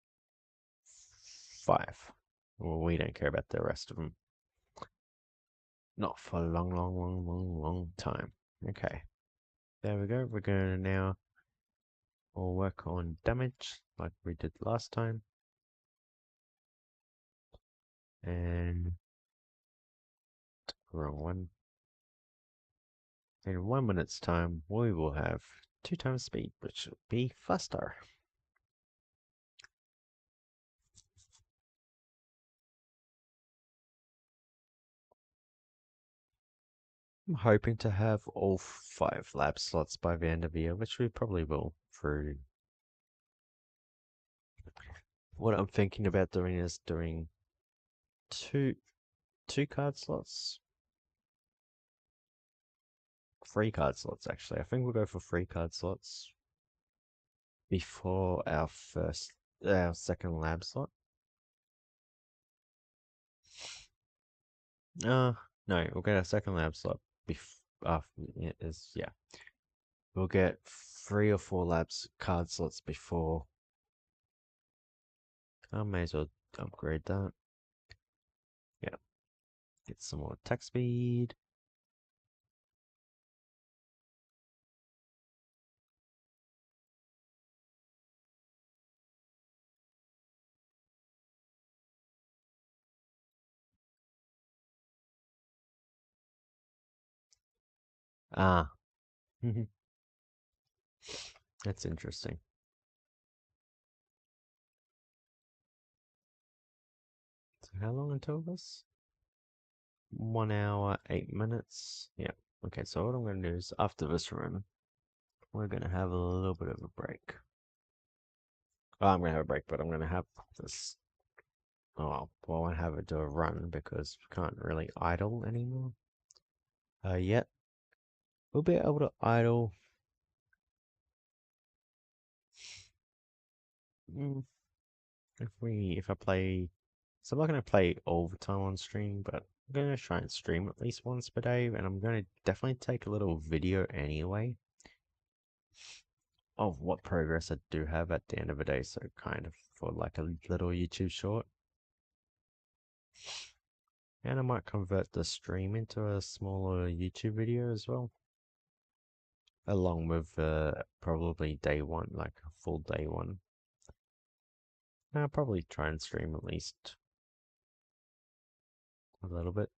5. Well, we don't care about the rest of them. Not for a long time. Okay. There we go. We're going to now all work on damage like we did last time. And wrong one. In 1 minute's time, we will have 2 times speed, which will be faster. I'm hoping to have all 5 lab slots by the end of the year, which we probably will through. What I'm thinking about doing is doing two card slots. 3 card slots, actually. I think we'll go for 3 card slots before our second lab slot. No, we'll get our second lab slot before. Yeah. We'll get 3 or 4 labs card slots before. I may as well upgrade that. Yeah. Get some more attack speed. Ah. That's interesting. So how long until this? 1 hour, 8 minutes. Yeah. Okay, so what I'm going to do is after this run, we're going to have a little bit of a break. Oh, I'm going to have a break, but I'm going to have this. Oh, well, I won't have it do a run because we can't really idle anymore. Yet. We'll be able to idle. Mm, if I play. So I'm not going to play all the time on stream, but I'm going to try and stream at least once per day, and I'm going to definitely take a little video anyway of what progress I do have at the end of the day, so kind of for like a little YouTube short. And I might convert the stream into a smaller YouTube video as well, along with probably day one, like a full day one. I'll probably try and stream at least a little bit.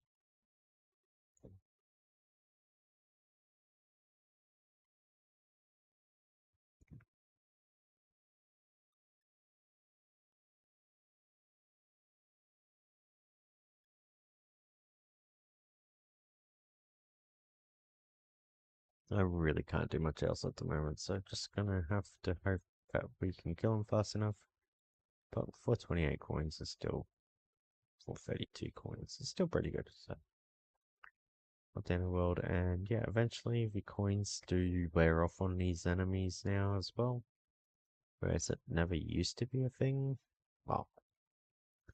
I really can't do much else at the moment, so just gonna have to hope that we can kill him fast enough. But 428 coins is still 432 coins. It's still pretty good. So not the end of the world. And yeah, eventually the coins do wear off on these enemies now as well. Whereas it never used to be a thing. Well, I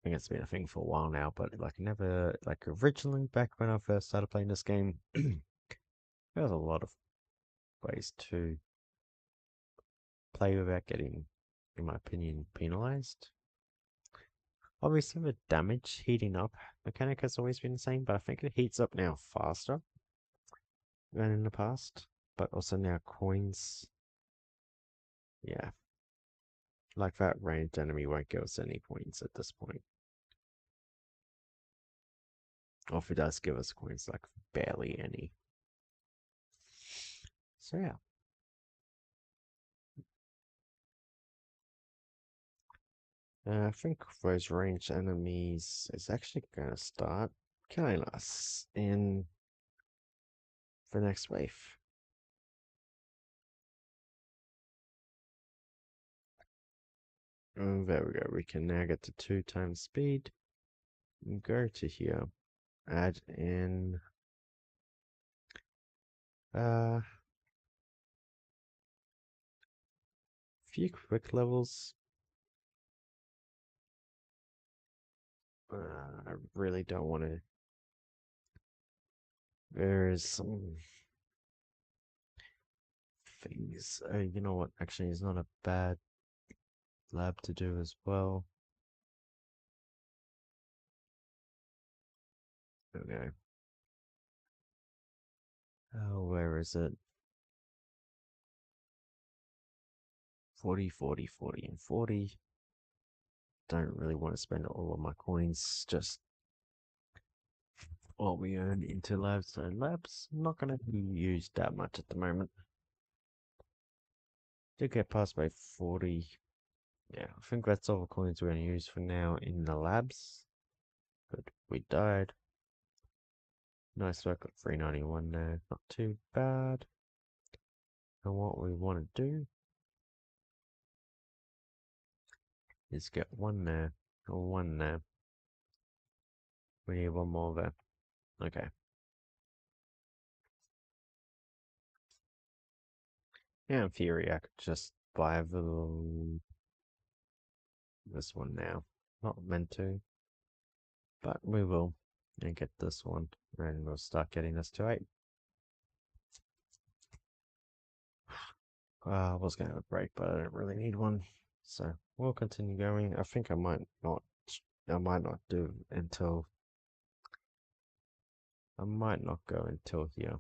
think it's been a thing for a while now, but like never like originally back when I first started playing this game, there was a lot of ways to play without getting, in my opinion, penalized. Obviously, the damage heating up mechanic has always been the same, but I think it heats up now faster than in the past. But also now coins, yeah, like that ranged enemy won't give us any points at this point. Or if it does give us coins, like barely any. So yeah. I think those ranged enemies is actually gonna start killing us in the next wave. And there we go. We can now get to 2 times speed. And go to here. Add in few quick levels. I really don't want to. There's some things. You know what? Actually, it's not a bad lab to do as well. Okay. Oh, where is it? 40, 40, 40, and 40. Don't really want to spend all of my coins just what we earn into labs. So labs not going to be used that much at the moment. Did get past by 40. Yeah, I think that's all the coins we're going to use for now in the labs. But we died. Nice work at 391 there. Not too bad. And what we want to do is get one there, or one there. We need one more there. Okay. Yeah, in theory, I could just buy this one now. Not meant to, but we will. And get this one. And we'll start getting this to 8. I was going to have a break, but I don't really need one. So we'll continue going. I think I might not do until I might not go until here.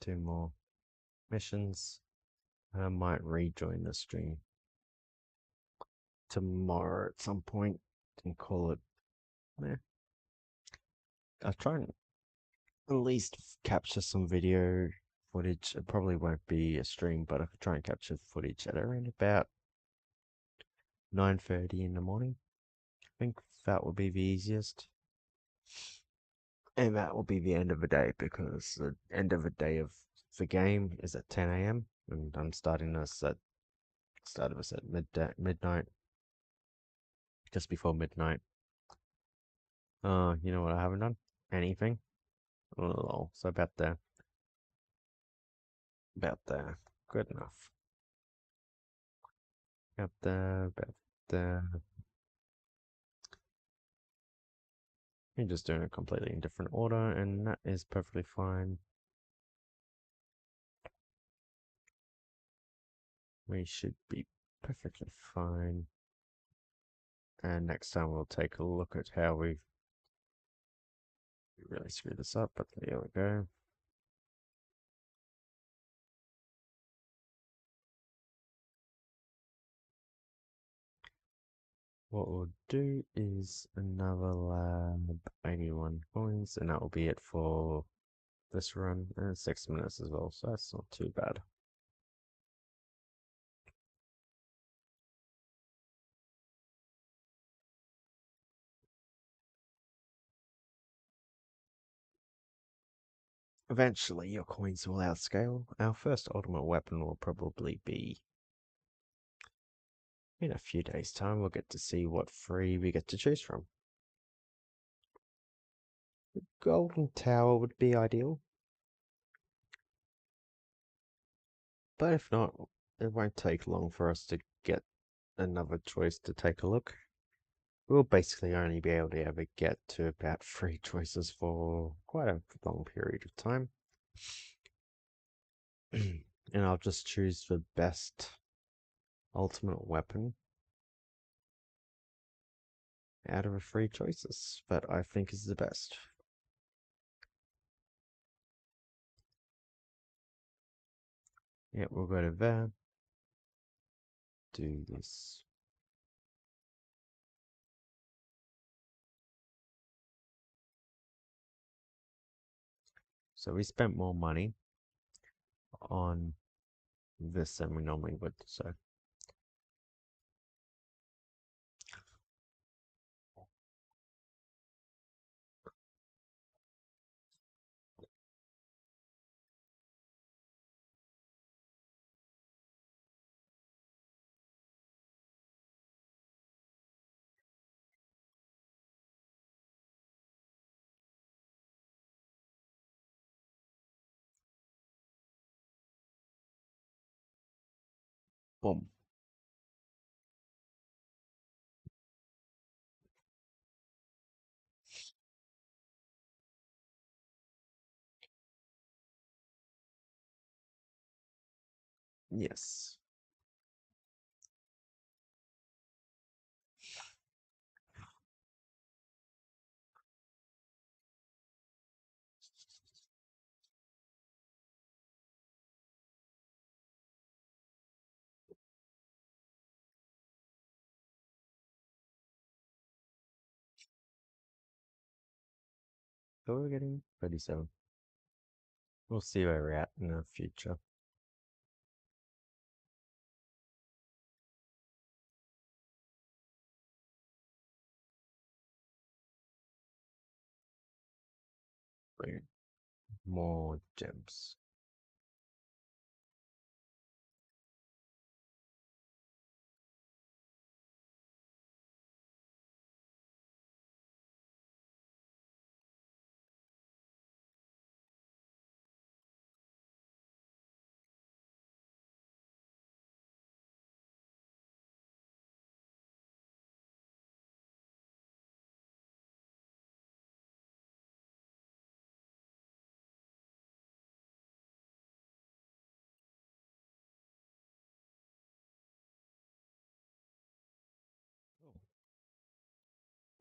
2 more missions. I might rejoin the stream tomorrow at some point and call it. Eh. I'll try and at least capture some video footage. It probably won't be a stream, but I could try and capture footage at around about 9:30 in the morning. I think that would be the easiest. And that will be the end of the day because the end of the day of the game is at 10 a.m. and I'm starting this at start of this at midnight, just before midnight. You know what I haven't done? Anything. Oh, so about there. About there. Good enough. About there. About there. You're just doing it completely in different order, and that is perfectly fine. We should be perfectly fine. And next time we'll take a look at how we really screw this up, but there we go. What we'll do is another lab, 81 coins, and that will be it for this run, and 6 minutes as well, so that's not too bad. Eventually, your coins will outscale. Our first ultimate weapon will probably be in a few days' time. We'll get to see what free we get to choose from. Golden Tower would be ideal, but if not, it won't take long for us to get another choice to take a look. We'll basically only be able to ever get to about 3 choices for quite a long period of time. And I'll just choose the best ultimate weapon out of the 3 choices that I think is the best. Yeah, we'll go to there. Do this. So we spent more money on this than we normally would, so boom. Yes. So we're getting 37. We'll see where we're at in the future. Bring more gems.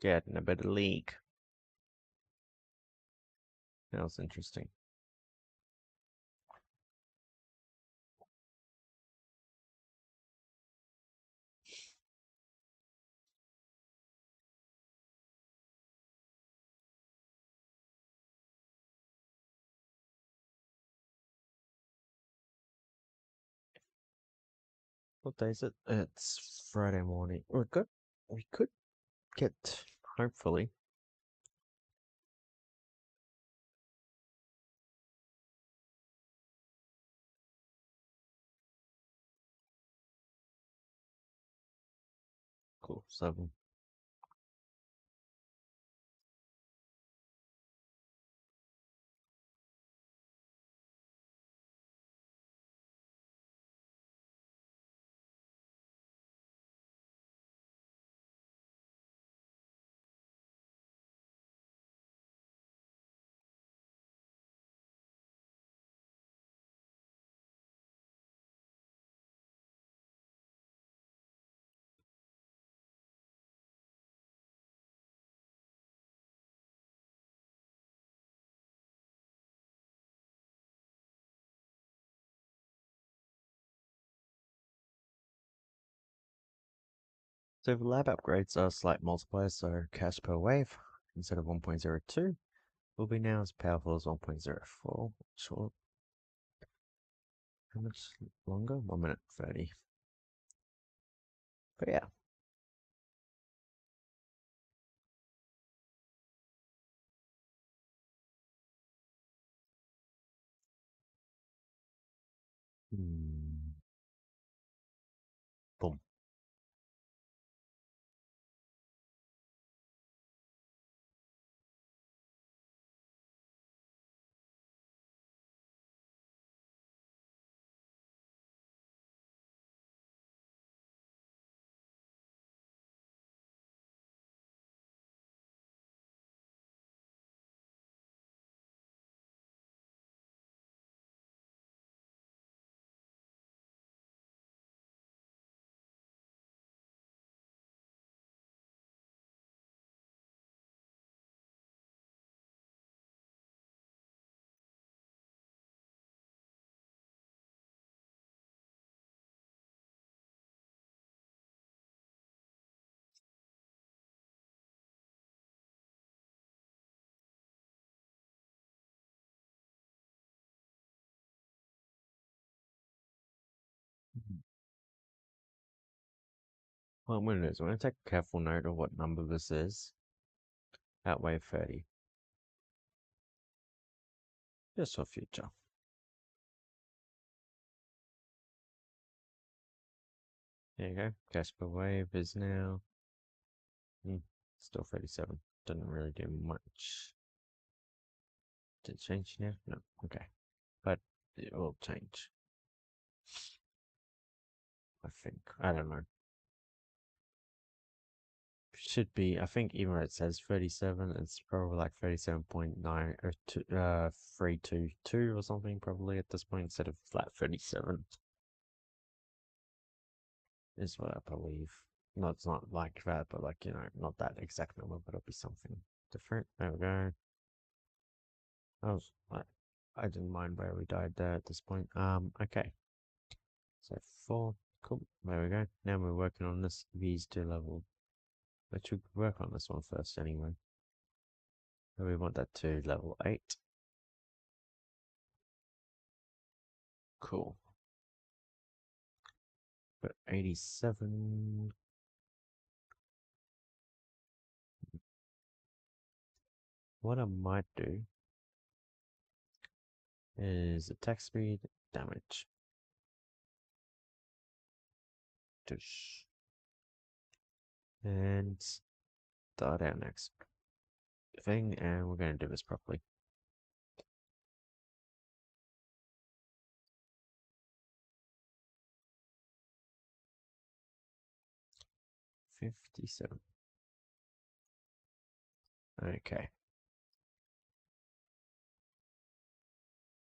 Getting a bit of league. That was interesting. What day is it? It's Friday morning. We could get, hopefully, Cool. 7. So the lab upgrades are slight multipliers, so cash per wave instead of 1.02 will be now as powerful as 1.04. Short. How much longer? 1 minute 30. But yeah. Boom. What I'm going to do is I'm going to take a careful note of what number this is at wave 30. Just for future. There you go. Cash per wave is now still 37. Doesn't really do much. Did it change now? No. Okay. But it will change. I think. I don't know. Should be, I think even when it says 37, it's probably like 37.9 or 322 or something probably at this point instead of flat 37. Is what I believe. No, it's not like that, but like, not that exact number, but it'll be something different. There we go. I didn't mind where we died there at this point. Okay. So 4. Cool. There we go. Now we're working on this these 2 level. But should work on this one first anyway. So we want that to level 8. Cool. But 87. What I might do is attack speed, damage. Tush. And start our next thing, and we're going to do this properly. 57. Okay.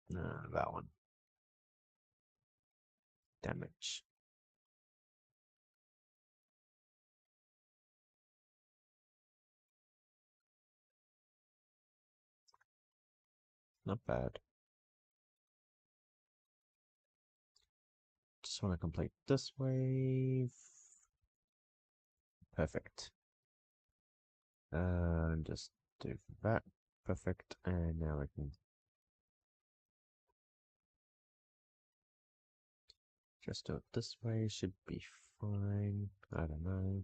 That one. Damage. Not bad. Just want to complete this wave. Perfect. Just do that. Perfect. And now I can just do it this way. Should be fine. I don't know.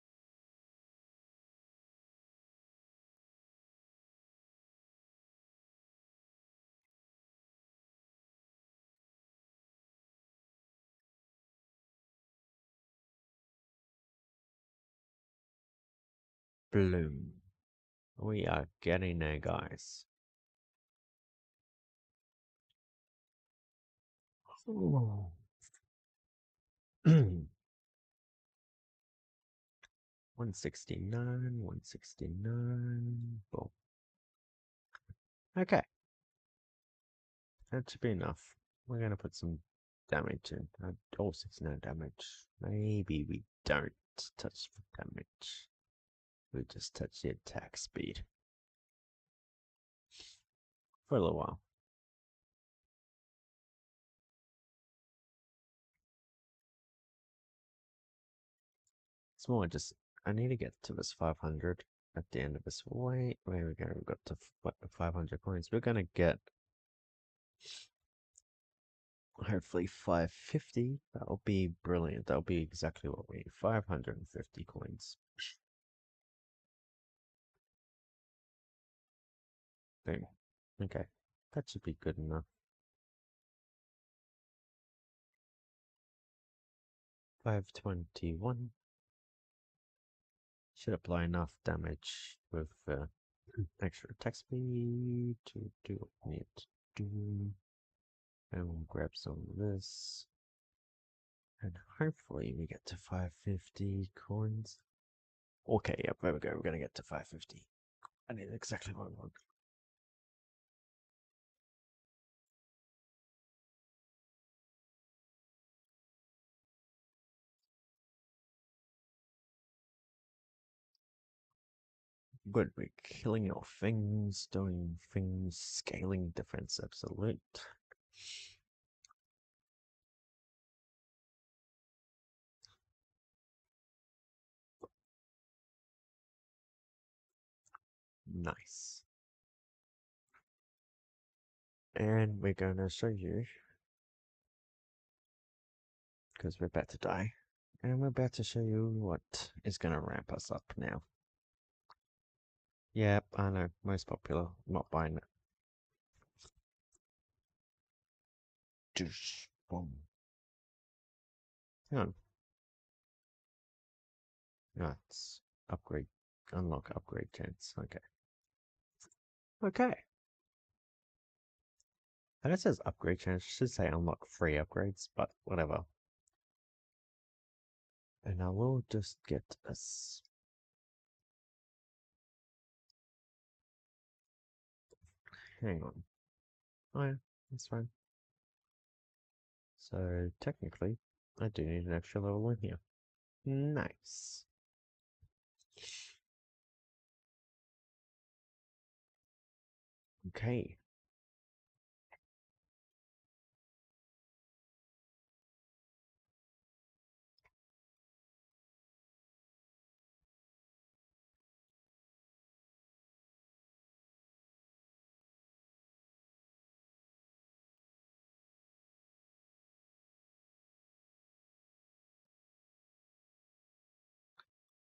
Bloom. We are getting there, guys. Ooh. 169, 169. Boom. Okay. That should be enough. We're going to put some damage in. Oh, 69 damage. Maybe we don't touch the damage. We just touch the attack speed. For a little while. It's more just, I need to get to this 500 at the end of this. Wait, where we go? We've got to 500 coins. We're going to get hopefully 550. That'll be brilliant. That'll be exactly what we need. 550 coins. Boom. Okay. That should be good enough. 521. Should apply enough damage with extra attack speed to do what we need to do. And we'll grab some of this. And hopefully we get to 550 coins. Okay, yep, there we go. We're going to get to 550. I need exactly what I want. Good, we're killing your things, doing things, scaling defense absolute. Nice. And we're gonna show you, because we're about to die, and we're about to show you what is gonna ramp us up now. Yep, I know, most popular, not buying it. Doosh, boom. Hang on. That's upgrade, unlock upgrade chance, okay. Okay. And it says upgrade chance, it should say unlock free upgrades, but whatever. And I will just get us. Hang on. Oh yeah, that's fine. So technically, I do need an extra level in here. Nice. Okay.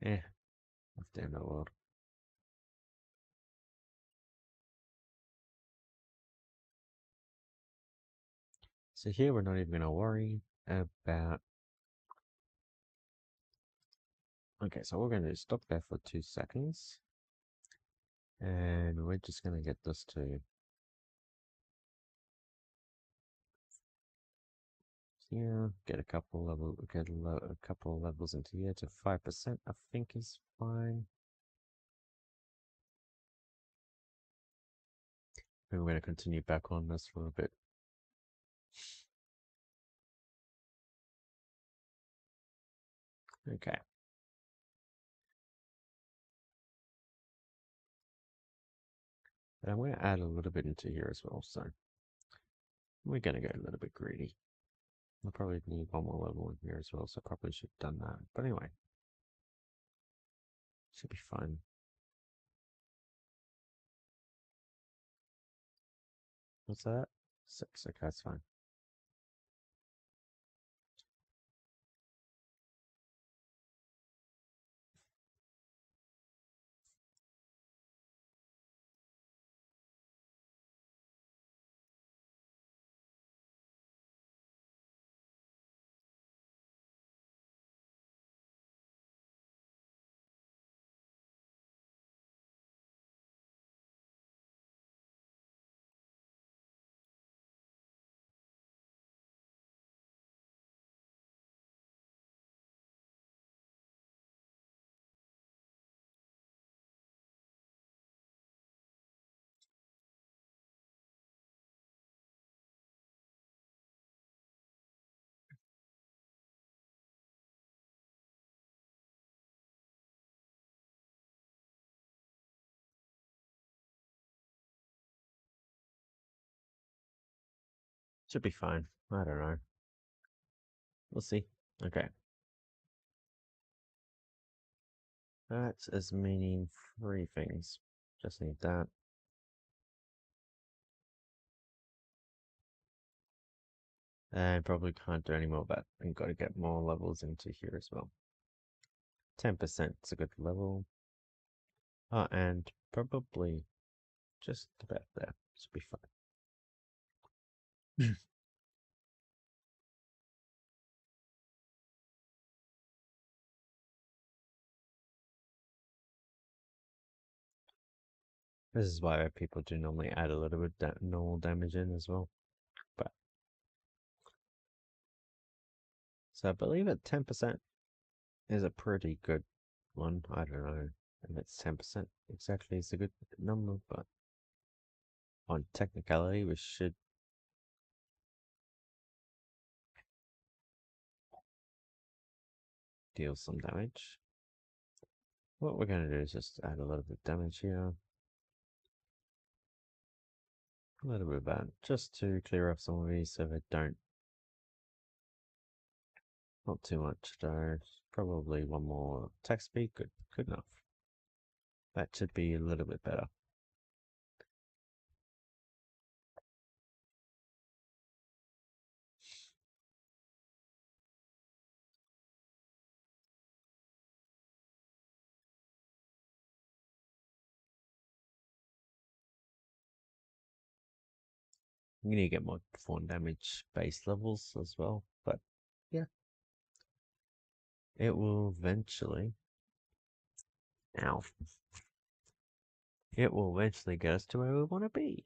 Left in the world. So here we're not even gonna worry about. Okay, so we're gonna stop there for 2 seconds. And we're just gonna get this to here, get a couple levels into here to 5%, I think is fine. And we're gonna continue back on this for a bit. Okay. And I'm gonna add a little bit into here as well, so we're gonna go a little bit greedy. I'll probably need one more level in here as well, so I probably should have done that. But anyway, should be fun. What's that? 6, okay, that's fine. Should be fine. I don't know. We'll see. Okay. That is meaning 3 things. Just need that. And probably can't do any more, but we've got to get more levels into here as well. 10% is a good level. Oh, and probably just about there. Should be fine. This is why people do normally add a little bit of normal damage in as well. But so I believe at 10% is a pretty good one. I don't know if it's 10% exactly is a good number, but on technicality, we should deal some damage. What we're going to do is just add a little bit of damage here. A little bit of that, just to clear up some of these so they don't. Not too much though. Probably one more attack speed. Good enough. That should be a little bit better. I'm gonna get more fawn damage base levels as well, but yeah, it will eventually. Ow. It will eventually get us to where we want to be.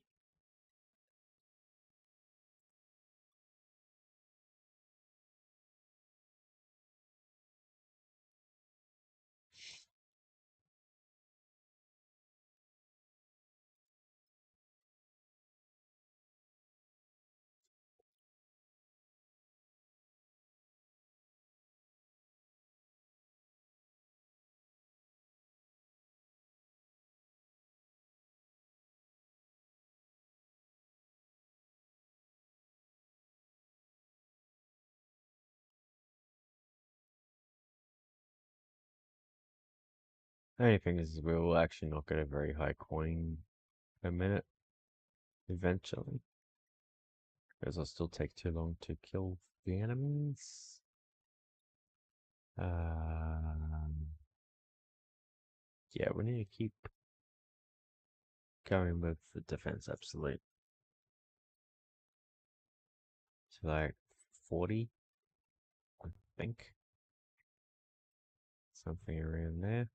The only thing is, we will actually not get a very high coin per minute eventually, because it'll still take too long to kill the enemies. Yeah, we need to keep going with the defense absolute. So like 40, I think. Something around there.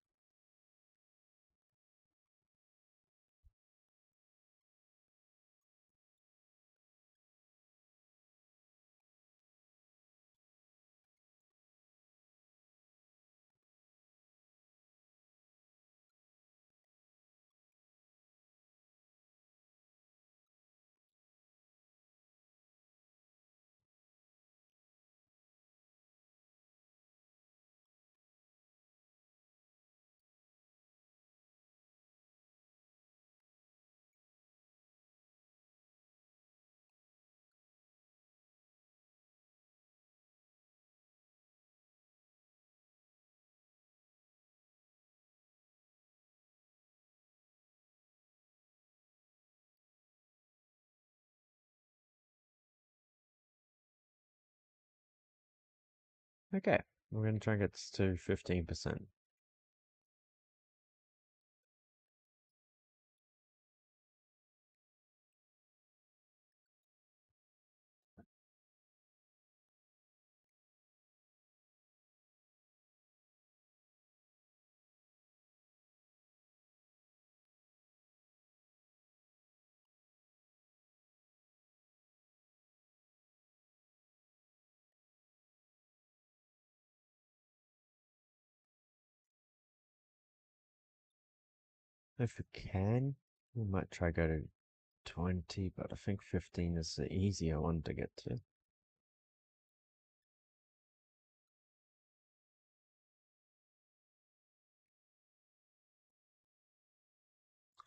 Okay, we're going to try and get this to 15%. If we can, we might try go to 20, but I think 15 is the easier one to get to.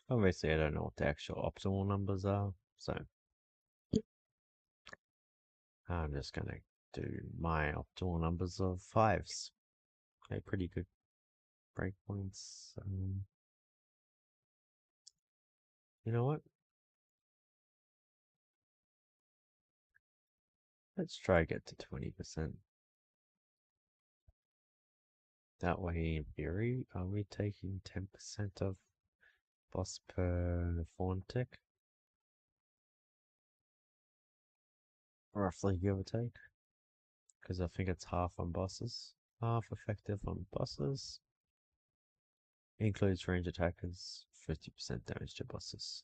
Obviously, I don't know what the actual optimal numbers are, so I'm just gonna do my optimal numbers of 5s. Okay, pretty good breakpoints. You know what? Let's try get to 20%. That way, in theory, are we taking 10% of boss per fawn tick? Roughly, give or take. Because I think it's half on bosses. Half effective on bosses. Includes range attackers, 50% damage to bosses.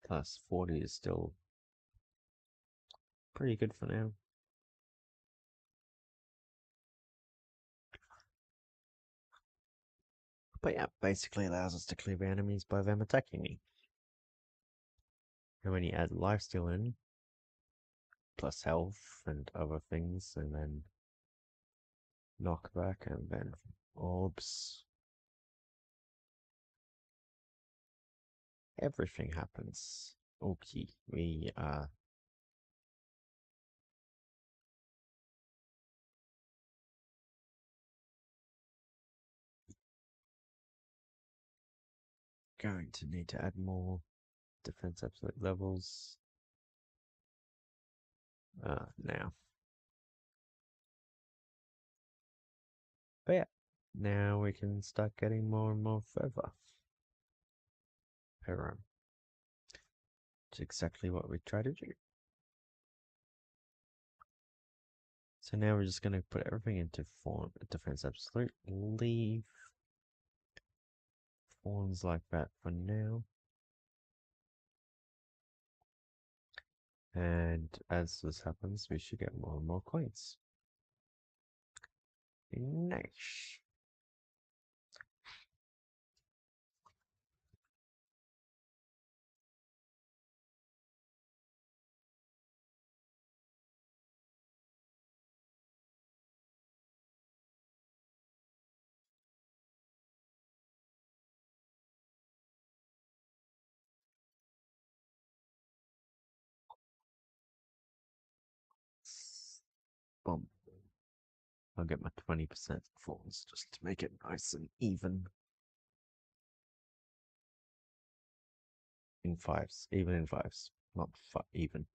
Plus 40 is still pretty good for now. But yeah, basically allows us to clear enemies by them attacking me. And when you add lifesteal in, plus health and other things, and then knockback, and then orbs, everything happens. Okay, we are going to need to add more defense absolute levels now. But yeah, now we can start getting more and more fervor per room. Which is exactly what we try to do. So now we're just going to put everything into form, defense absolute, leave forms like that for now. And as this happens, we should get more and more coins. Nice. Boom. I'll get my 20% forms just to make it nice and even. In fives, even in fives, not even.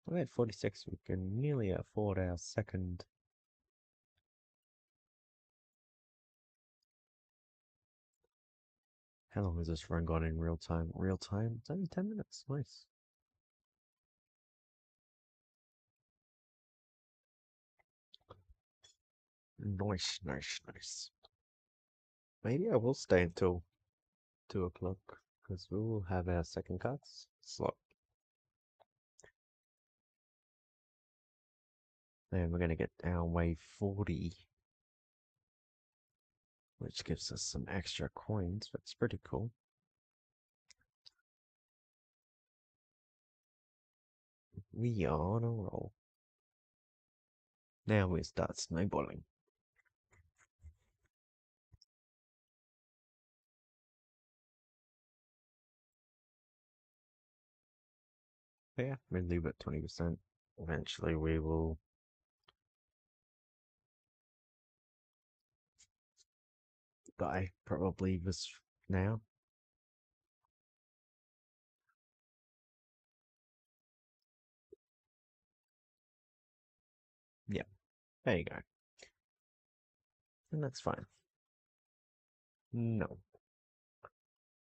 We're at 46, we can nearly afford our second. How long has this run gone in real time? Real time? It's only 10 minutes. Nice. Nice, nice, nice. Maybe I will stay until 2 o'clock because we will have our second cuts slot. And we're going to get our wave 40, which gives us some extra coins. That's pretty cool. We are on a roll. Now we start snowballing. But yeah, we leave at 20%. Eventually we will die, probably this now. Yeah, there you go. And that's fine. No.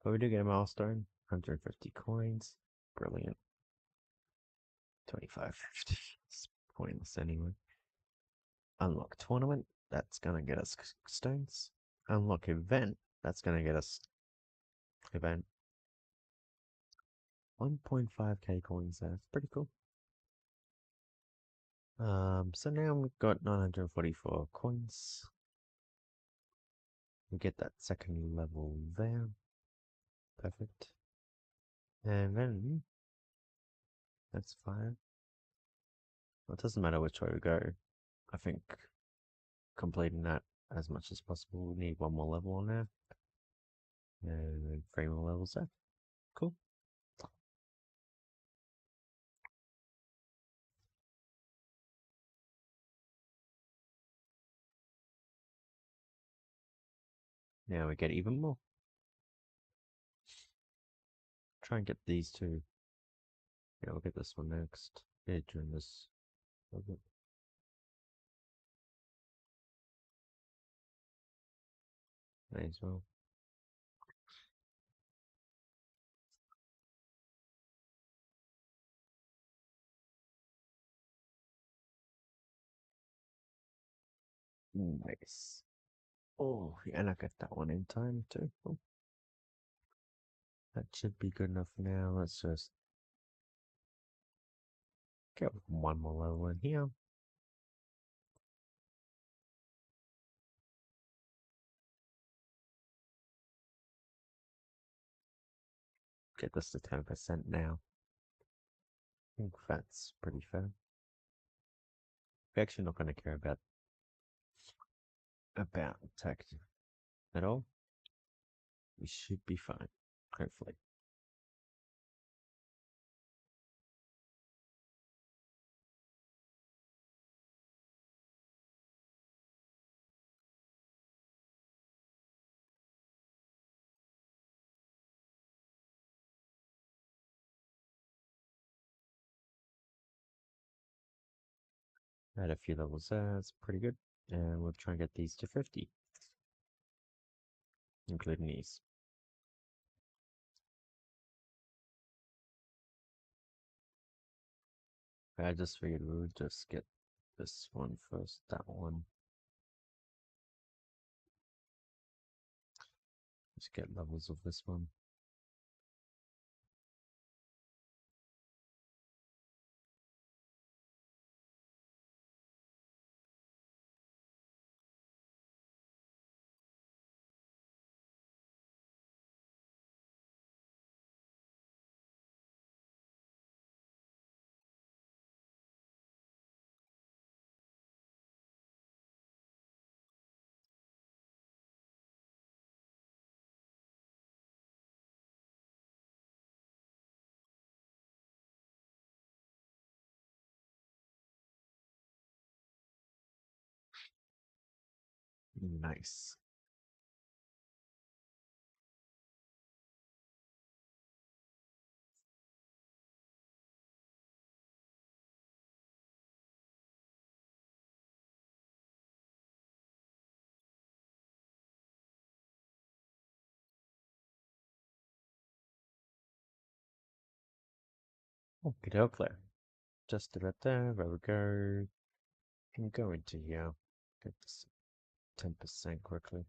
But we do get a milestone, 150 coins. Brilliant. 2550. It's pointless anyway. Unlock tournament, that's gonna get us stones. Unlock event, that's gonna get us event. 1.5k coins there. It's pretty cool. So now we've got 944 coins. We get that second level there. Perfect. And then that's fine. Well, it doesn't matter which way we go, I think, completing that as much as possible. We need one more level on there. And 3 more levels there. Cool. Now we get even more. Try and get these two. Yeah, we'll get this one next. Yeah, during this level. May as well. Nice. Oh, and I got that one in time too. Oh. That should be good enough now. Let's just get one more level in here. Get this to 10% now. I think that's pretty fair. We're actually not going to care about tech at all. We should be fine, hopefully. Add a few levels there, that's pretty good. And we'll try and get these to 50, including these. I just figured we would just get this one first, that one. Just get levels of this one. Nice. Okay, clear. Just about there, there we go. Can go into here. Get this 10% quickly.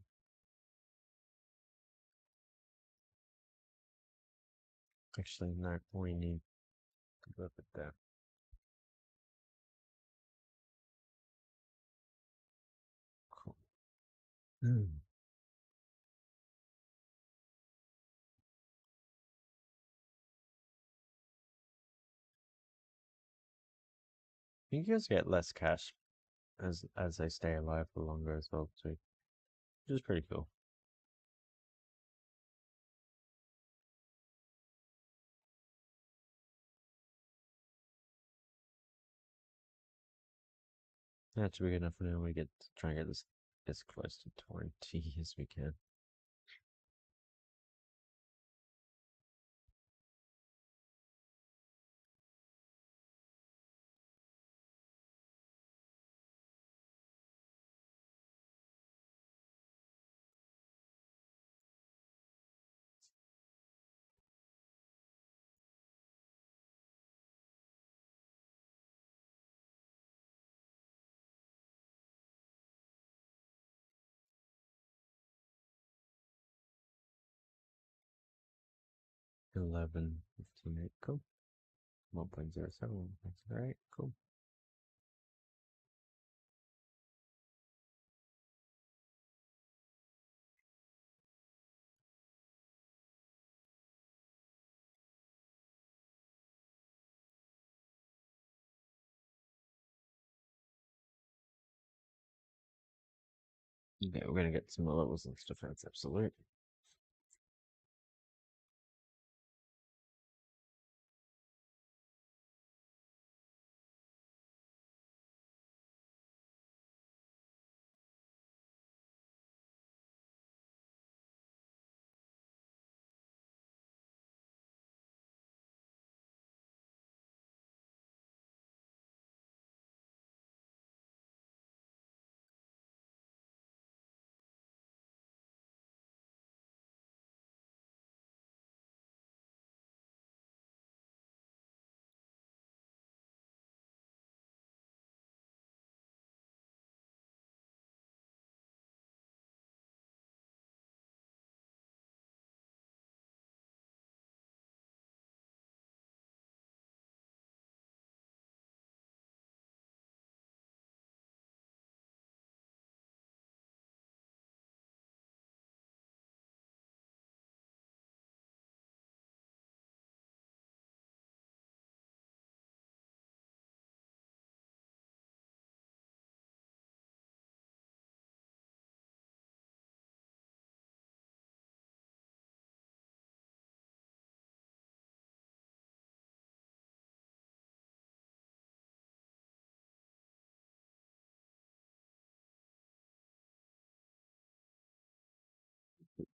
Actually, no, we need to go it there. Cool. You guys get less cash as they stay alive for longer as well too, which is pretty cool. That's big enough now. We get to try and get this as close to 20 as we can. $11.58, cool. 1.07, that's alright, cool. Okay, we're gonna get some more levels in Defense Absolute.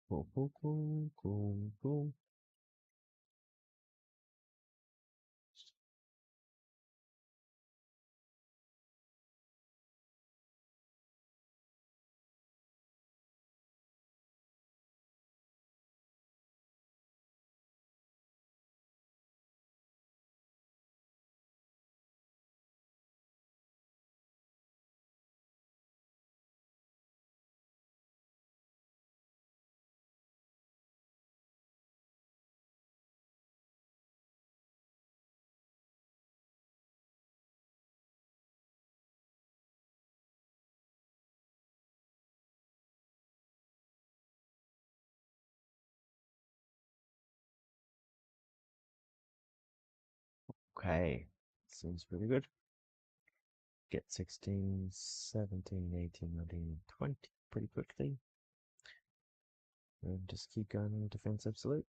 Cool, cool, cool, cool, cool. Okay, seems pretty good. Get 16, 17, 18, 19, 20 pretty quickly. And just keep going in Defense Absolute.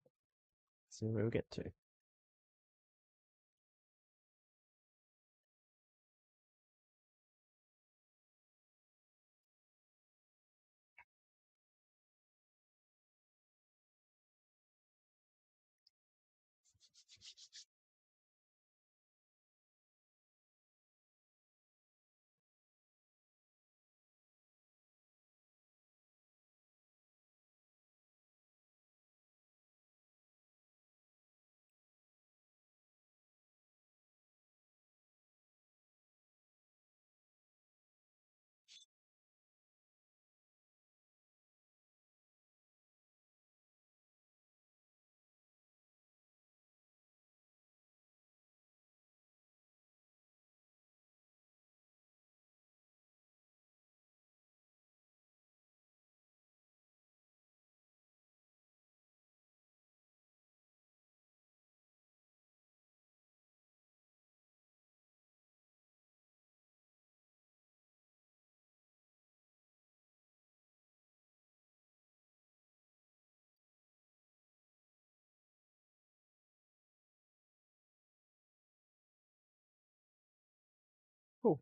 See where we get to. Cool.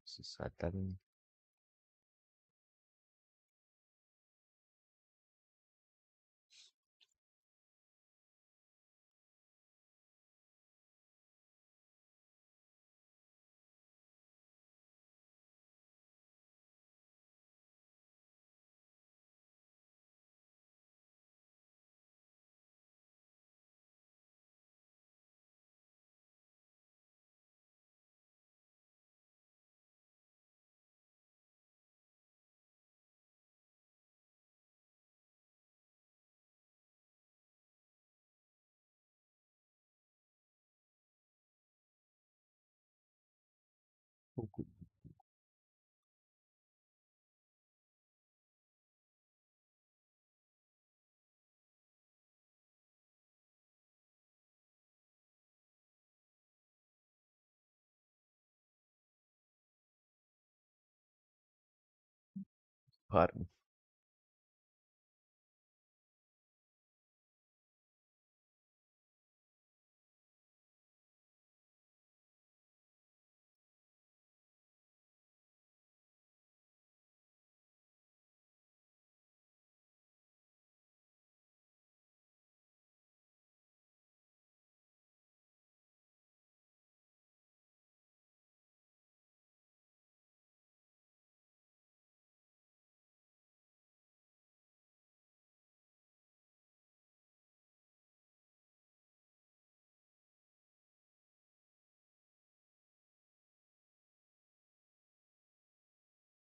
Let's just add that in. Cool, cool. Pardon.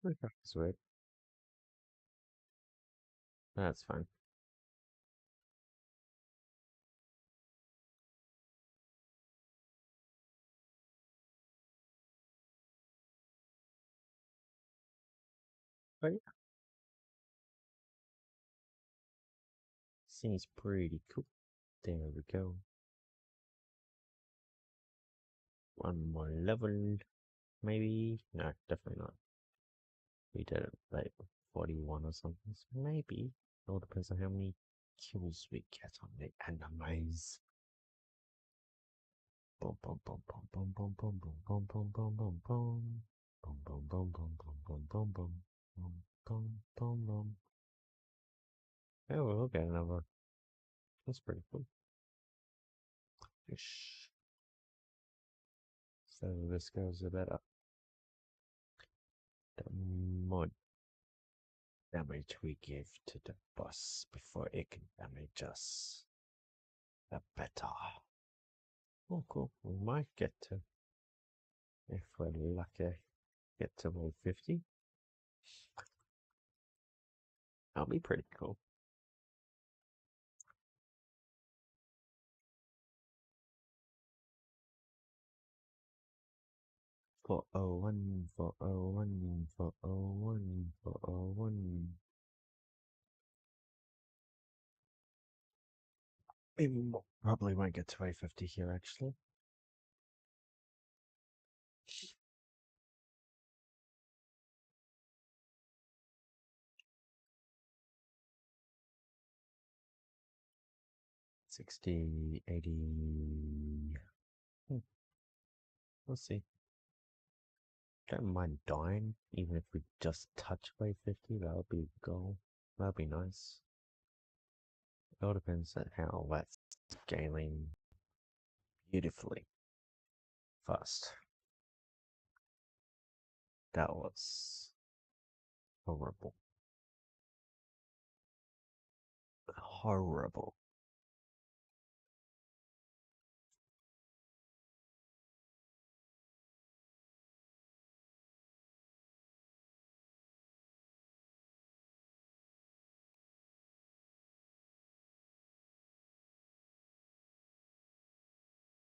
Okay, sweet. That's fine. But yeah, seems pretty cool. There we go. One more level, maybe? No, definitely not. We did it like 41 or something, so maybe. It all depends on how many kills we get on the enemies. Boom, boom, boom, boom, boom, boom, boom, boom, boom, boom, boom, boom, boom. Boom, boom, boom, boom, boom, boom, boom, boom. Boom, boom, boom, boom. Oh, we'll get another. That's pretty cool. Ish. So this goes about the more damage we give to the boss before it can damage us, the better. Oh, cool. We might get to, if we're lucky, get to level 50. That'll be pretty cool. For 01, for 01, for 01, for 01. Maybe probably won't get to A50 here actually. $60, $80. We'll see. Don't mind dying, even if we just touch by 50, that would be a goal. That would be nice. It all depends on how that's scaling beautifully fast. That was horrible. Horrible.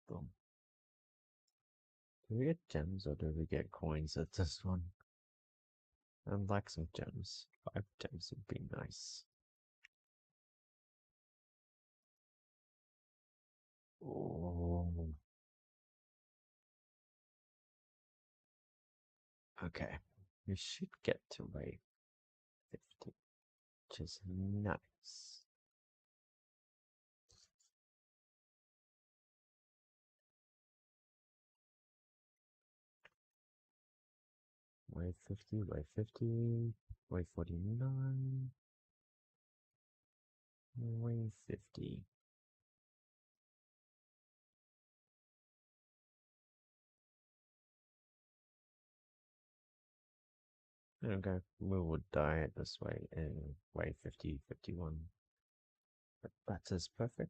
Boom. Do we get gems or do we get coins at this one? I'd like some gems. 5 gems would be nice. Oh. Okay. We should get to wave 50, which is nice. Wave 50, wave 50, wave 49, wave 50. Okay, we would die it this way in wave 50, 51. But that is perfect.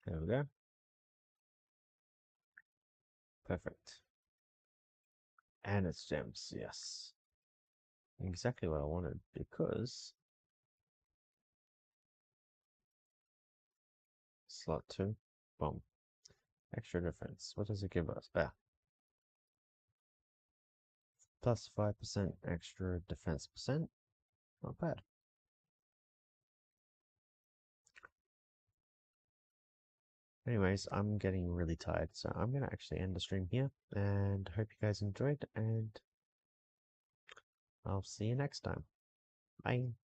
There we go. Perfect. And it's gems, yes. Exactly what I wanted, because slot 2. Boom. Extra defense. What does it give us? Plus 5% extra defense percent. Not bad. Anyways, I'm getting really tired, so I'm going to actually end the stream here, and hope you guys enjoyed, and I'll see you next time. Bye.